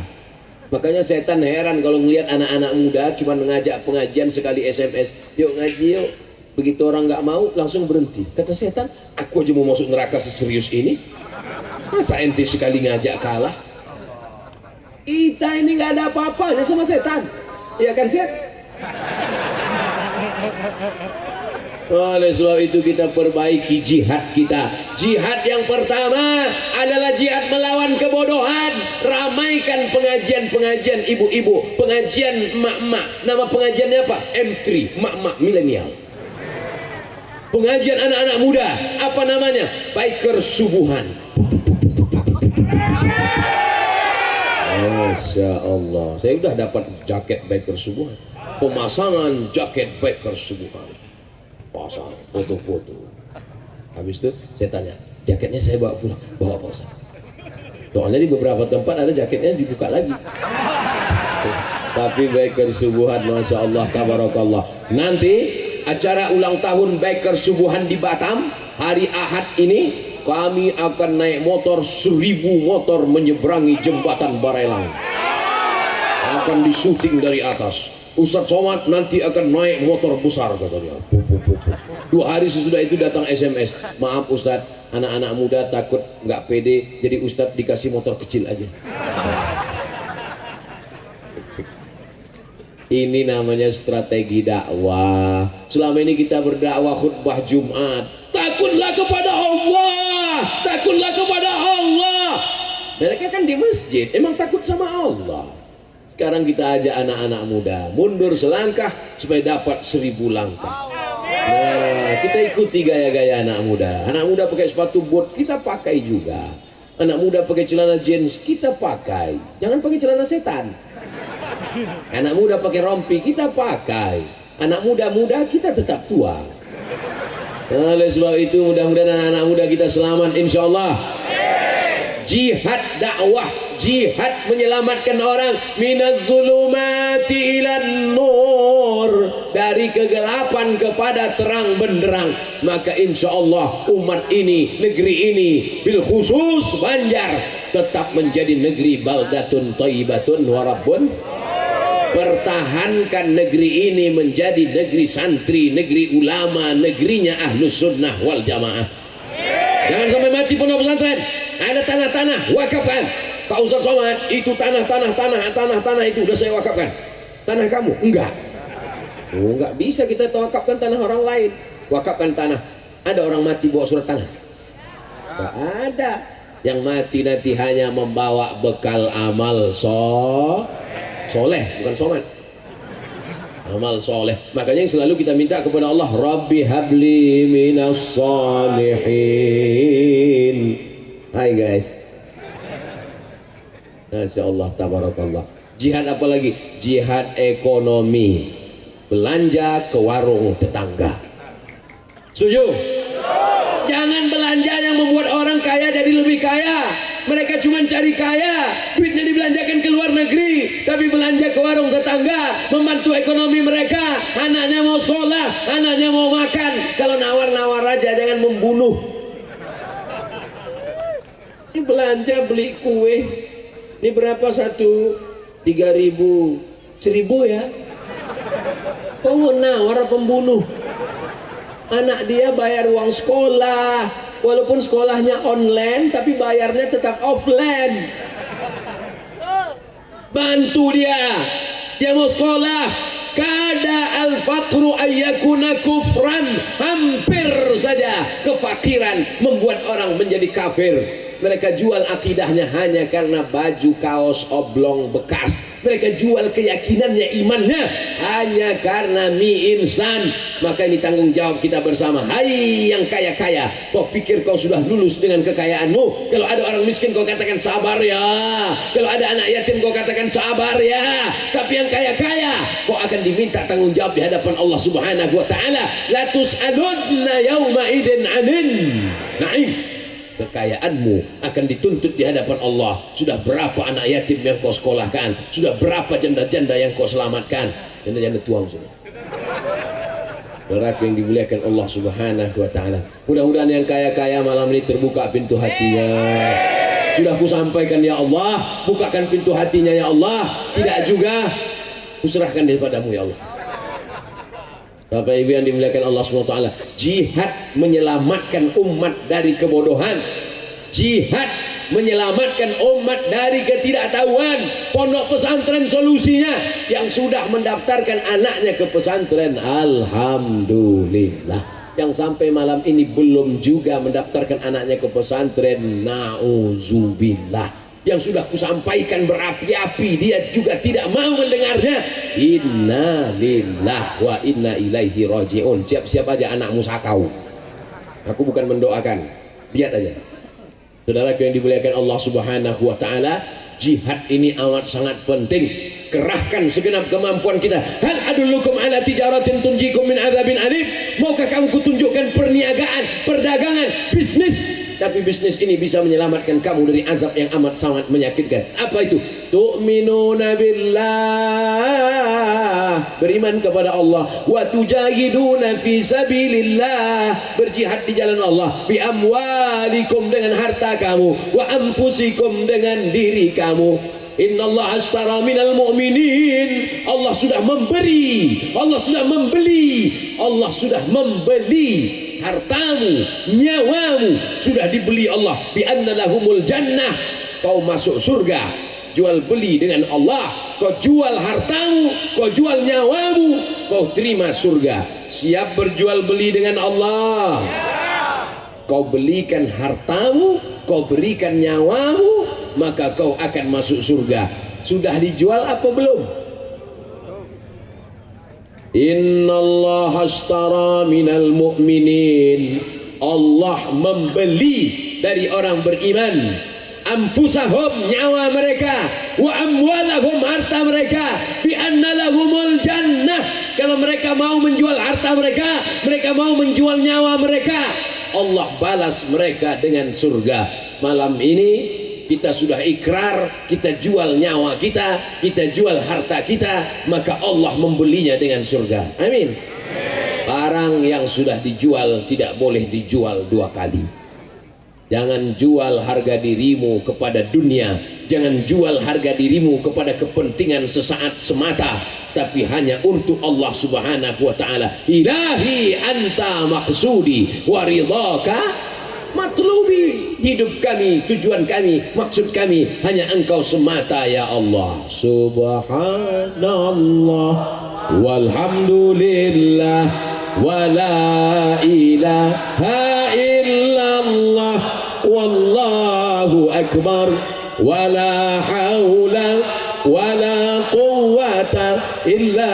Makanya setan heran kalau ngelihat anak-anak muda cuma mengajak pengajian sekali SMS, yuk ngaji yuk. Begitu orang nggak mau langsung berhenti. Kata setan, aku aja mau masuk neraka seserius ini, masa ente sekali ngajak kalah? Kita ini nggak ada apa-apanya sama setan, ya kan Set? Oleh sebab itu kita perbaiki jihad kita. Jihad yang pertama adalah jihad melawan kebodohan. Ramaikan pengajian-pengajian ibu-ibu, pengajian emak-emak. Nama pengajiannya apa? M3, emak-emak milenial. Pengajian anak-anak muda, apa namanya? Biker subuhan. Masya Allah, saya sudah dapat jaket biker subuhan, pemasangan jaket biker subuhan, pasang foto-foto. Habis itu saya tanya, jaketnya saya bawa pulang, bawa apa Ustaz? Soalnya di beberapa tempat ada jaketnya dibuka lagi. Tapi biker subuhan, Masya Allah, tabarakallah. Nanti acara ulang tahun biker subuhan di Batam hari Ahad ini, kami akan naik motor 1000 motor menyeberangi jembatan Barelang. Akan disuting dari atas. Ustaz Somad nanti akan naik motor besar katanya. 2 hari sesudah itu datang SMS. Maaf Ustaz, anak-anak muda takut nggak pede, jadi Ustaz dikasih motor kecil aja. Ini namanya strategi dakwah. Selama ini kita berdakwah khutbah Jumat. Takutlah kepada Allah, takutlah kepada Allah. Mereka kan di masjid, emang takut sama Allah. Sekarang kita ajak anak-anak muda mundur selangkah supaya dapat 1000 langkah. Nah, kita ikuti gaya-gaya anak muda. Anak muda pakai sepatu bot, kita pakai juga. Anak muda pakai celana jeans, kita pakai. Jangan pakai celana setan. Anak muda pakai rompi, kita pakai. Anak muda-muda, kita tetap tua. Oleh sebab itu mudah-mudahan anak-anak muda kita selamat insya Allah. Jihad dakwah, jihad menyelamatkan orang minaz zulumati ilan nur, dari kegelapan kepada terang benderang. Maka insya Allah umat ini, negeri ini, bil khusus Banjar tetap menjadi negeri baldatun thayyibatun warabbun. Pertahankan negeri ini menjadi negeri santri, negeri ulama, negerinya ahlus sunnah wal jamaah. Jangan sampai mati pondok pesantren. Ada tanah-tanah wakafkan. Pak Ustaz Somad, itu tanah itu udah saya wakafkan. Tanah kamu? Enggak. Oh, enggak bisa kita wakafkan tanah orang lain. Wakafkan tanah. Ada orang mati bawa surat tanah? Enggak ada. Yang mati nanti hanya membawa bekal amal soleh, bukan somat, amal soleh. Makanya yang selalu kita minta kepada Allah, Rabbi habli minas salihin. Hai guys, Masya Allah, tabarakallah. Jihad apa lagi? Jihad ekonomi, belanja ke warung tetangga. Setuju? Jangan belanja yang membuat orang kaya jadi lebih kaya. Mereka cuma cari kaya, duitnya dibelanjakan ke luar negeri, tapi belanja ke warung tetangga, membantu ekonomi mereka. Anaknya mau sekolah, anaknya mau makan. Kalau nawar-nawar aja, jangan membunuh. Ini belanja beli kue, ini berapa satu? 3.000, 1.000 ya. Kau nawar pembunuh. Anak dia bayar uang sekolah, walaupun sekolahnya online, tapi bayarnya tetap offline. Bantu dia mau sekolah. Kada al-fakru ayyakuna kufran. Hampir saja kefakiran membuat orang menjadi kafir. Mereka jual akidahnya hanya karena baju kaos oblong bekas. Mereka jual keyakinannya, imannya hanya karena mie instan. Maka ini tanggung jawab kita bersama. Hai yang kaya-kaya, kau pikir kau sudah lulus dengan kekayaanmu? Kalau ada orang miskin kau katakan sabar ya. Kalau ada anak yatim kau katakan sabar ya. Tapi yang kaya-kaya kau akan diminta tanggung jawab di hadapan Allah Subhanahu wa taala. La tus'alunna yauma idin 'anin na'im. Kekayaanmu akan dituntut di hadapan Allah. Sudah berapa anak yatim yang kau sekolahkan? Sudah berapa janda-janda yang kau selamatkan? Janda-janda tuang sudah. Neraka yang dimuliakan Allah Subhanahu wa taala. Mudah-mudahan yang kaya-kaya malam ini terbuka pintu hatinya. Sudah ku sampaikan ya Allah, bukakan pintu hatinya ya Allah. Tidak juga, kuserahkan daripadamu ya Allah. Bapak Ibu yang dimuliakan Allah SWT, jihad menyelamatkan umat dari kebodohan, jihad menyelamatkan umat dari ketidaktahuan. Pondok pesantren solusinya. Yang sudah mendaftarkan anaknya ke pesantren, alhamdulillah. Yang sampai malam ini belum juga mendaftarkan anaknya ke pesantren, nauzubillah. Yang sudah kusampaikan berapi-api, dia juga tidak mau mendengarnya. Inna lillah wa inna ilaihi raji'un. Siap-siap aja anakmu sakau. Aku bukan mendoakan, lihat aja. Saudara yang dimuliakan Allah Subhanahu wa taala, jihad ini amat sangat penting. Kerahkan segenap kemampuan kita. Hal adullukum ala tijaratin tunjikum min adzabin alim. Maukah kamu kutunjukkan perniagaan, perdagangan, bisnis, tapi bisnis ini bisa menyelamatkan kamu dari azab yang amat sangat menyakitkan. Apa itu? Tu'minuna billah, beriman kepada Allah. Wa tujahiduna fi sabilillah, berjihad di jalan Allah. Bi amwalikum, dengan harta kamu. Wa anfusikum, dengan diri kamu. Innallaha ashtara minal mu'minin, Allah sudah memberi, Allah sudah membeli, Allah sudah membeli. Hartamu, nyawamu sudah dibeli Allah. Bi anna lahumul jannah, kau masuk surga. Jual beli dengan Allah. Kau jual hartamu, kau jual nyawamu, kau terima surga. Siap berjual beli dengan Allah? Kau belikan hartamu, kau berikan nyawamu, maka kau akan masuk surga. Sudah dijual apa belum? Innallaha ashtara minal mu'minin, Allah membeli dari orang beriman, anfusahum, nyawa mereka, wa amwalahum, harta mereka, bi anna lahumul jannah. Kalau mereka mau menjual harta mereka, mereka mau menjual nyawa mereka, Allah balas mereka dengan surga. Malam ini kita sudah ikrar, kita jual nyawa kita, kita jual harta kita, maka Allah membelinya dengan surga. Amin. Barang yang sudah dijual tidak boleh dijual dua kali. Jangan jual harga dirimu kepada dunia, jangan jual harga dirimu kepada kepentingan sesaat semata, tapi hanya untuk Allah Subhanahu wa taala. Ilahi anta maqsudi wa ridhaka matlubi. Hidup kami, tujuan kami, maksud kami hanya Engkau semata ya Allah. Subhanallah walhamdulillah wa la ilaha illallah wallahu akbar wa la hawla wa la quwwata illa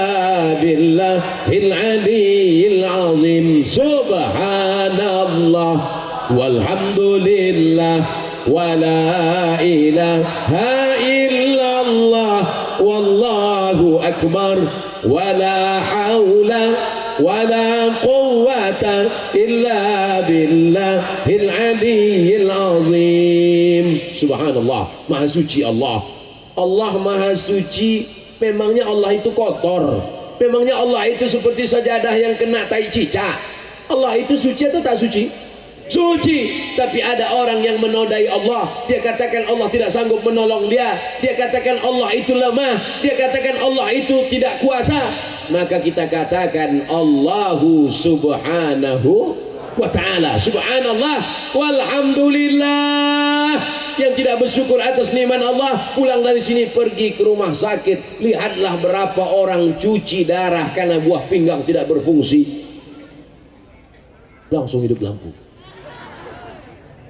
billahil aliyyil azim. Subhanallah walhamdulillah wa la ilaha illallah wallahu akbar wa la hawla wa la quwwata illa billahil aliyyil azim. Subhanallah, maha suci Allah. Allah maha suci. Memangnya Allah itu kotor? Memangnya Allah itu seperti sajadah yang kena tai cicak? Allah itu suci atau tak suci? Suci. Tapi ada orang yang menodai Allah. Dia katakan Allah tidak sanggup menolong dia. Dia katakan Allah itu lemah. Dia katakan Allah itu tidak kuasa. Maka kita katakan Allahu subhanahu wa ta'ala. Subhanallah walhamdulillah. Yang tidak bersyukur atas nikmat Allah, pulang dari sini pergi ke rumah sakit, lihatlah berapa orang cuci darah karena buah pinggang tidak berfungsi, langsung hidup lampu.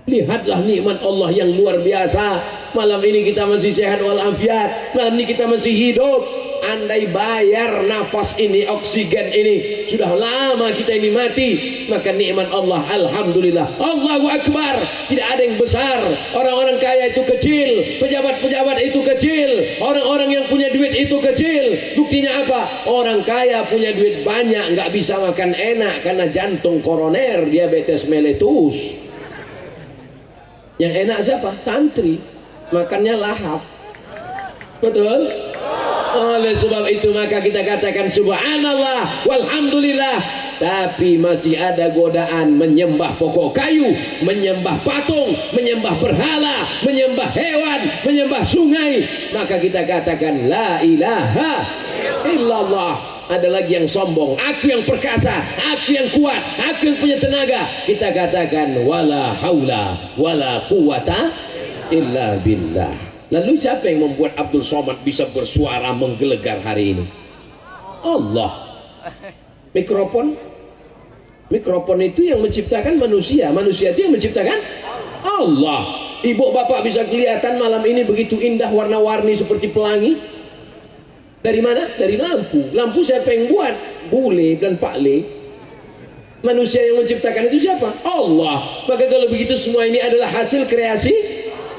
Lihatlah nikmat Allah yang luar biasa. Malam ini kita masih sehat walafiat, malam ini kita masih hidup. Andai bayar nafas ini, oksigen ini, sudah lama kita ini mati. Maka nikmat Allah, alhamdulillah, Allahu Akbar. Tidak ada yang besar. Orang-orang kaya itu kecil, pejabat-pejabat itu kecil, orang-orang yang punya duit itu kecil. Buktinya apa? Orang kaya punya duit banyak, nggak bisa makan enak karena jantung koroner, diabetes meletus. Yang enak siapa? Santri, makannya lahap. Betul? Oleh sebab itu maka kita katakan subhanallah walhamdulillah. Tapi masih ada godaan menyembah pokok kayu, menyembah patung, menyembah berhala, menyembah hewan, menyembah sungai. Maka kita katakan la ilaha illallah. Ada lagi yang sombong, aku yang perkasa, aku yang kuat, aku yang punya tenaga. Kita katakan wala haula wala quwata illa billah. Lalu siapa yang membuat Abdul Somad bisa bersuara menggelegar hari ini? Allah. Mikrofon itu yang menciptakan manusia. Manusia itu yang menciptakan Allah. Ibu bapak bisa kelihatan malam ini begitu indah, warna-warni seperti pelangi. Dari mana? Dari lampu. Lampu siapa yang buat? Bule dan Pak Le. Manusia yang menciptakan itu siapa? Allah. Maka kalau begitu semua ini adalah hasil kreasi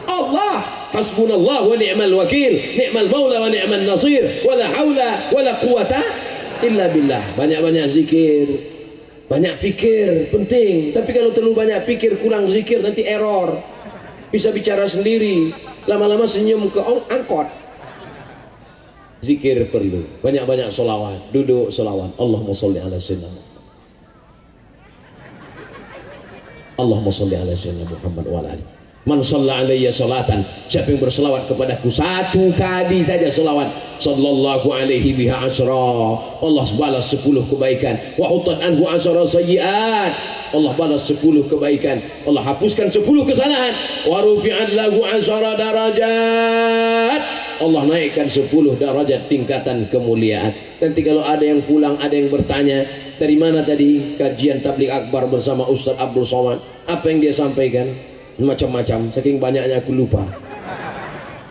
Allah. Hasbunallah wa ni'mal wakil, ni'mal maula wa ni'mal nasir, wala haula wala quwata illa billah. Banyak-banyak zikir, banyak fikir, penting. Tapi kalau terlalu banyak pikir, kurang zikir, nanti error. Bisa bicara sendiri, lama-lama senyum ke angkot. Zikir perlu, banyak-banyak solawat, duduk solawat. Allahumma sholli ala sayyidina Allahumma sholli ala sayyidina Muhammad wa ala alihi. Man shalla alayya salatan, siapa yang berselawat kepadaku satu kali saja selawat, sallallahu alaihi biha asyra, Allah balas 10 kebaikan. Wa hutat anhu asyra sayyiat, Allah balas 10 kebaikan, Allah hapuskan 10 kesalahan. Wa rufi'at lahu asyra darajat, Allah naikkan 10 derajat tingkatan kemuliaan. Nanti kalau ada yang pulang, ada yang bertanya, dari mana tadi kajian tabligh akbar bersama Ustaz Abdul Somad? Apa yang dia sampaikan? Macam-macam, saking banyaknya aku lupa.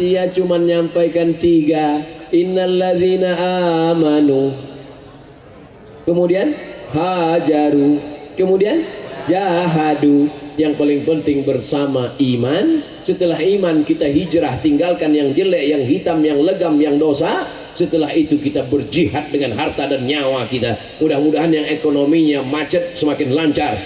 Dia cuma nyampaikan 3. Innalladzina amanu, kemudian hajaru, kemudian jahadu. Yang paling penting bersama iman. Setelah iman kita hijrah, tinggalkan yang jelek, yang hitam, yang legam, yang dosa. Setelah itu kita berjihad dengan harta dan nyawa kita. Mudah-mudahan yang ekonominya macet semakin lancar.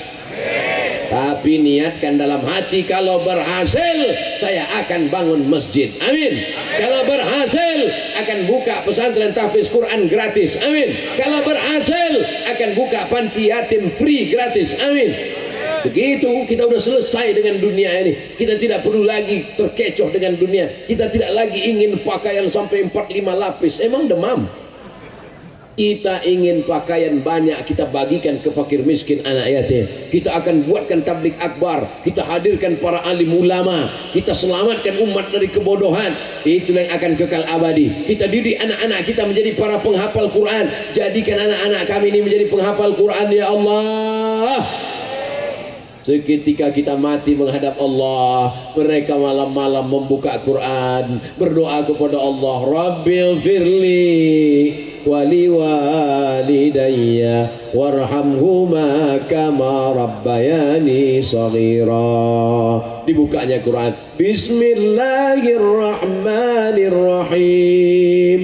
Tapi niatkan dalam hati, kalau berhasil saya akan bangun masjid, amin. Kalau berhasil akan buka pesantren tahfiz Quran gratis, amin. Kalau berhasil akan buka panti yatim free gratis, amin. Begitu kita sudah selesai dengan dunia ini. Kita tidak perlu lagi terkecoh dengan dunia. Kita tidak lagi ingin pakaian sampai 4-5 lapis. Emang demam? Kita ingin pakaian banyak, kita bagikan ke fakir miskin, anak yatim. Kita akan buatkan tabligh akbar, kita hadirkan para alim ulama, kita selamatkan umat dari kebodohan. Itulah yang akan kekal abadi. Kita didik anak-anak kita menjadi para penghafal Quran. Jadikan anak-anak kami ini menjadi penghafal Quran, ya Allah. Seketika kita mati menghadap Allah, mereka malam-malam membuka Quran, berdoa kepada Allah, Rabbil firli wali walidayya warhamhuma kama rabbayani shaghira. Dibukanya Quran, Bismillahirrahmanirrahim,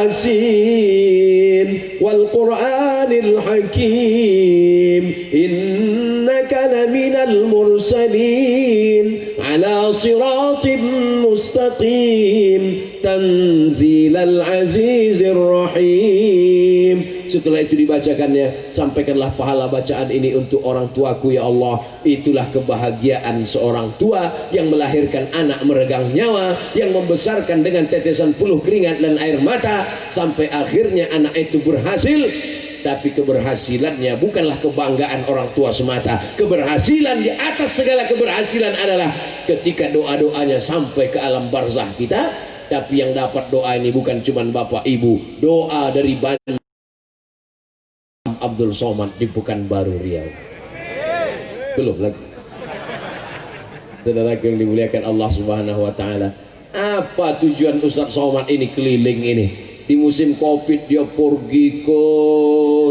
Yasin wal Qur'anil Hakim, innaka laminal mursalin ala صراط مستقيم تنزيل العزيز الرحيم. Setelah itu dibacakannya, sampaikanlah pahala bacaan ini untuk orang tuaku ya Allah. Itulah kebahagiaan seorang tua yang melahirkan anak meregang nyawa, yang membesarkan dengan tetesan puluh keringat dan air mata, sampai akhirnya anak itu berhasil. Tapi keberhasilannya bukanlah kebanggaan orang tua semata. Keberhasilan di atas segala keberhasilan adalah ketika doa-doanya sampai ke alam barzah kita. Tapi yang dapat doa ini bukan cuma bapak ibu, doa dari Bandung Abdul Somad di Pekanbaru Riau. Belum lagi. Saudara yang dimuliakan Allah Subhanahu wa taala. Apa tujuan Ustaz Somad ini keliling ini? Di musim Covid dia pergi ke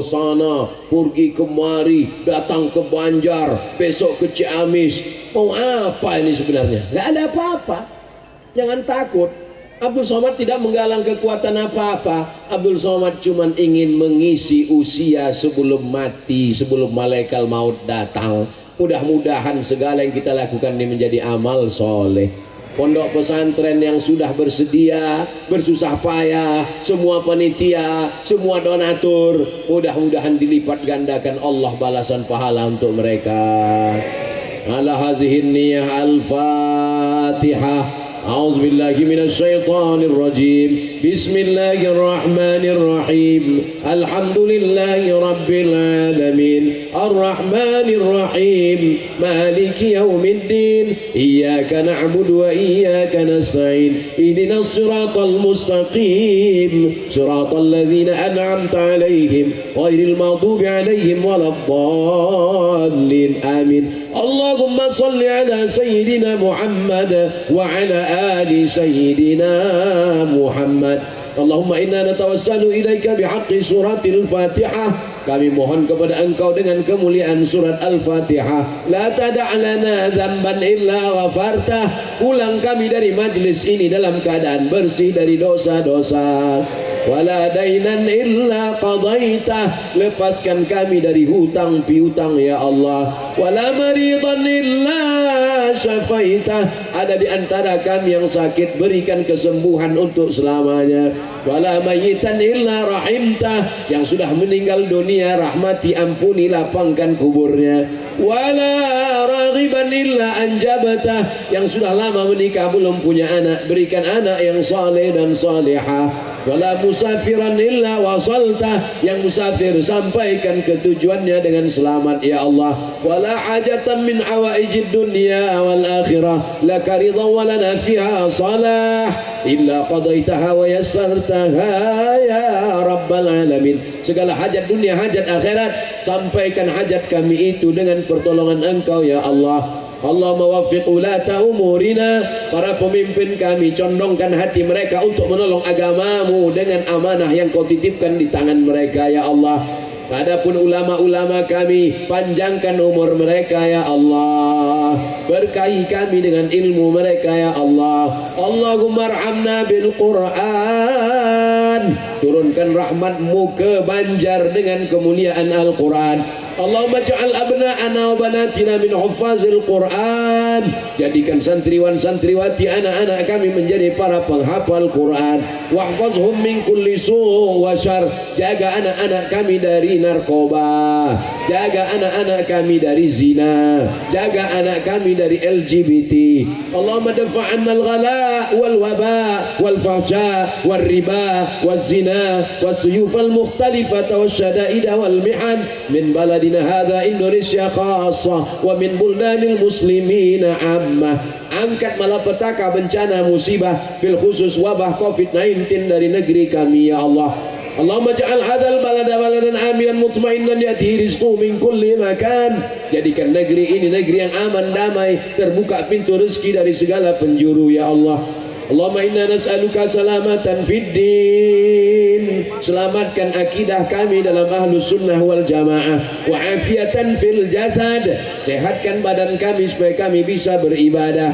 sana, pergi kemari, datang ke Banjar, besok ke Ciamis. Mau apa ini sebenarnya? Gak ada apa-apa. Jangan takut. Abdul Somad tidak menggalang kekuatan apa-apa. Abdul Somad cuma ingin mengisi usia sebelum mati, sebelum malaikat maut datang. Mudah-mudahan segala yang kita lakukan ini menjadi amal soleh. Pondok pesantren yang sudah bersedia, bersusah payah, semua panitia, semua donatur, mudah-mudahan dilipat gandakan Allah balasan pahala untuk mereka. Ala hazihin niyah al-Fatihah. أعوذ بالله من الشيطان الرجيم بسم الله الرحمن الرحيم الحمد لله رب العالمين الرحمن الرحيم مالك يوم الدين إياك نعبد وإياك نستعين اهدنا الصراط المستقيم صراط الذين أنعمت عليهم غير المغضوب عليهم ولا الضالين آمين اللهم صل على سيدنا محمد وعلى آل سيدنا محمد Allahumma inna natawassalu ilaika bihaqqi suratil Fatihah. Kami mohon kepada Engkau dengan kemuliaan surat Al-Fatihah. La tada'lana dzamban illa ghafartah. Ulang kami dari majlis ini dalam keadaan bersih dari dosa-dosa. Wala dainan illa qadaitah. Lepaskan kami dari hutang piutang ya Allah. Wala maridan illa syafaitah. Ada di antara kami yang sakit, berikan kesembuhan untuk selamanya. Wala mayitan illa rahimtah. Yang sudah meninggal dunia, rahmati, ampuni, lapangkan kuburnya. Wala raghiban illa anjabatah. Yang sudah lama menikah belum punya anak, berikan anak yang saleh dan salihah. Wala musafiran illa wasaltah. Yang musafir sampaikan ke tujuannya dengan selamat ya Allah. Wala hajatan min hawaijid dunya wal akhirah laka ridha wa lana fiha salah illa qadaitaha wa yassartaha ya rabbal alamin. Segala hajat dunia, hajat akhirat, sampaikan hajat kami itu dengan pertolongan Engkau ya Allah. Allah mawaffiq ulata umurina. Para pemimpin kami, condongkan hati mereka untuk menolong agamamu dengan amanah yang Kau titipkan di tangan mereka ya Allah. Adapun ulama-ulama kami, panjangkan umur mereka ya Allah. Berkahi kami dengan ilmu mereka ya Allah. Allahumma arhamna bil Quran. Turunkan rahmatmu ke Banjar dengan kemuliaan Al-Quran. Allahumma ja'al abna'ana wa banatina min huffazil Quran. Jadikan santriwan santriwati anak-anak kami menjadi para penghafal Quran. Wahfazhum min kulli su' wa syar. Jaga anak-anak kami dari narkoba. Jaga anak-anak kami dari zina. Jaga anak kami dari LGBT. Allahumma dafa'anna al-ghala wal waba wal fahsya wal riba wal zina wal suyuf al mukhtalifata wal syada'ida wal mihan min baladina hadha Indonesia khassa wa min buldanil muslimina ammah. Angkat malapetaka, bencana, musibah, bil khusus wabah COVID-19 dari negeri kami ya Allah. Allahumma ja'al hadzal balada baladan aminan mutmainnan ya'tihi rizquhu min kulli makan. Jadikan negeri ini negeri yang aman, damai, terbuka pintu rezeki dari segala penjuru ya Allah. Allahumma inna nas'aluka salamatan fid din. Selamatkan akidah kami dalam ahlus sunnah wal jamaah. Wa afiatan fil jasad. Sehatkan badan kami supaya kami bisa beribadah.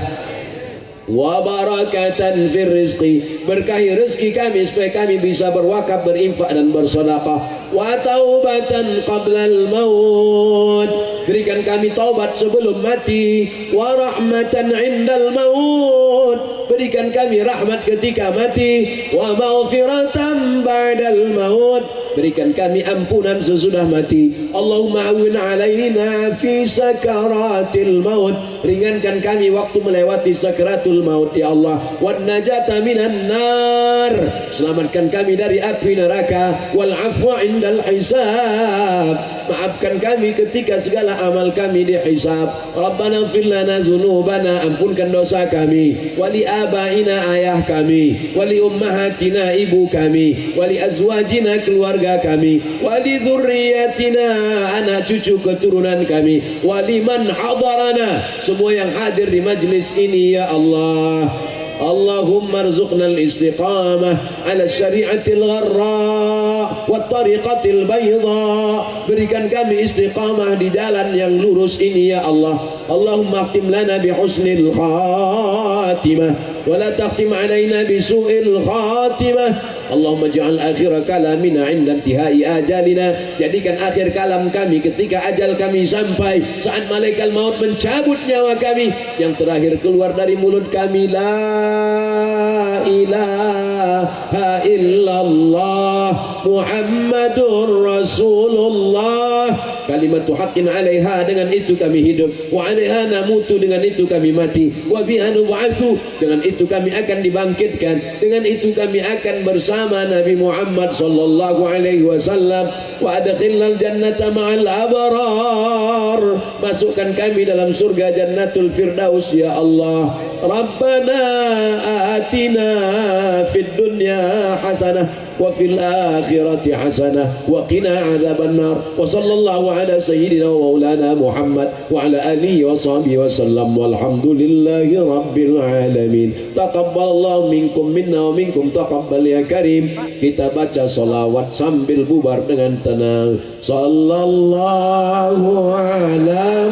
wa barakatan fir rizqi, berkahi rezeki kami supaya kami bisa berwakaf, berinfak dan bersedekah. Wa taubatan qablal maut, berikan kami taubat sebelum mati. Wa rahmatan indal maut, berikan kami rahmat ketika mati. Wa maghfiratan ba'dal maut, berikan kami ampunan sesudah mati. Allahumma awin alaina fi sakaratil maut, ringankan kami waktu melewati sakaratul maut ya Allah. Wan najata minan nar, selamatkan kami dari api neraka. Wal afwa indal hisab, maafkan kami ketika segala amal kami dihisab. Rabbana ighfir lana dzunubana, ampunkan dosa kami. Wali abaina, ayah kami. Wali ummahatina, ibu kami. Wali azwajina, keluarga kami. Wali dzurriyyatina, anak cucu keturunan kami. Wali man hadarana, semua yang hadir di majlis ini ya Allah. Allahumma rzuqna al-istiqamah ala syari'atil gharra wa tariqatil bayda, berikan kami istiqamah di jalan yang lurus ini ya Allah. Allahumma khtim lana bi husnil khatimah wa la takhtim alaina bi su'il khatimah. Allahumma ja'al akhir kalamina 'inda intihai ajalina, jadikan akhir kalam kami ketika ajal kami sampai, saat malaikat maut mencabut nyawa kami, yang terakhir keluar dari mulut kami la ilaha illallah Muhammadur Rasulullah, kalimatu haqqin 'alaiha, dengan itu kami hidup, wa 'alaiha namutu, dengan itu kami mati, wa biha nub'atsu, dengan itu kami akan dibangkitkan, dengan itu kami akan bersama Nabi Muhammad sallallahu alaihi wasallam. Wa adkhilnal jannata ma'al abrar, masukkan kami dalam surga Jannatul Firdaus ya Allah. Rabbana atina fid dunya hasanah wa fil akhirati hasanah wa qina adzaban nar. Wa sallallahu ala sayyidina wa maulana Muhammad wa ala alihi wa sahbihi wa sallam, walhamdulillahi rabbil alamin. Taqabbalallahu minkum minna wa minkum taqabbal ya karim. Kita baca salawat sambil bubar dengan tenang. Sallallahu ala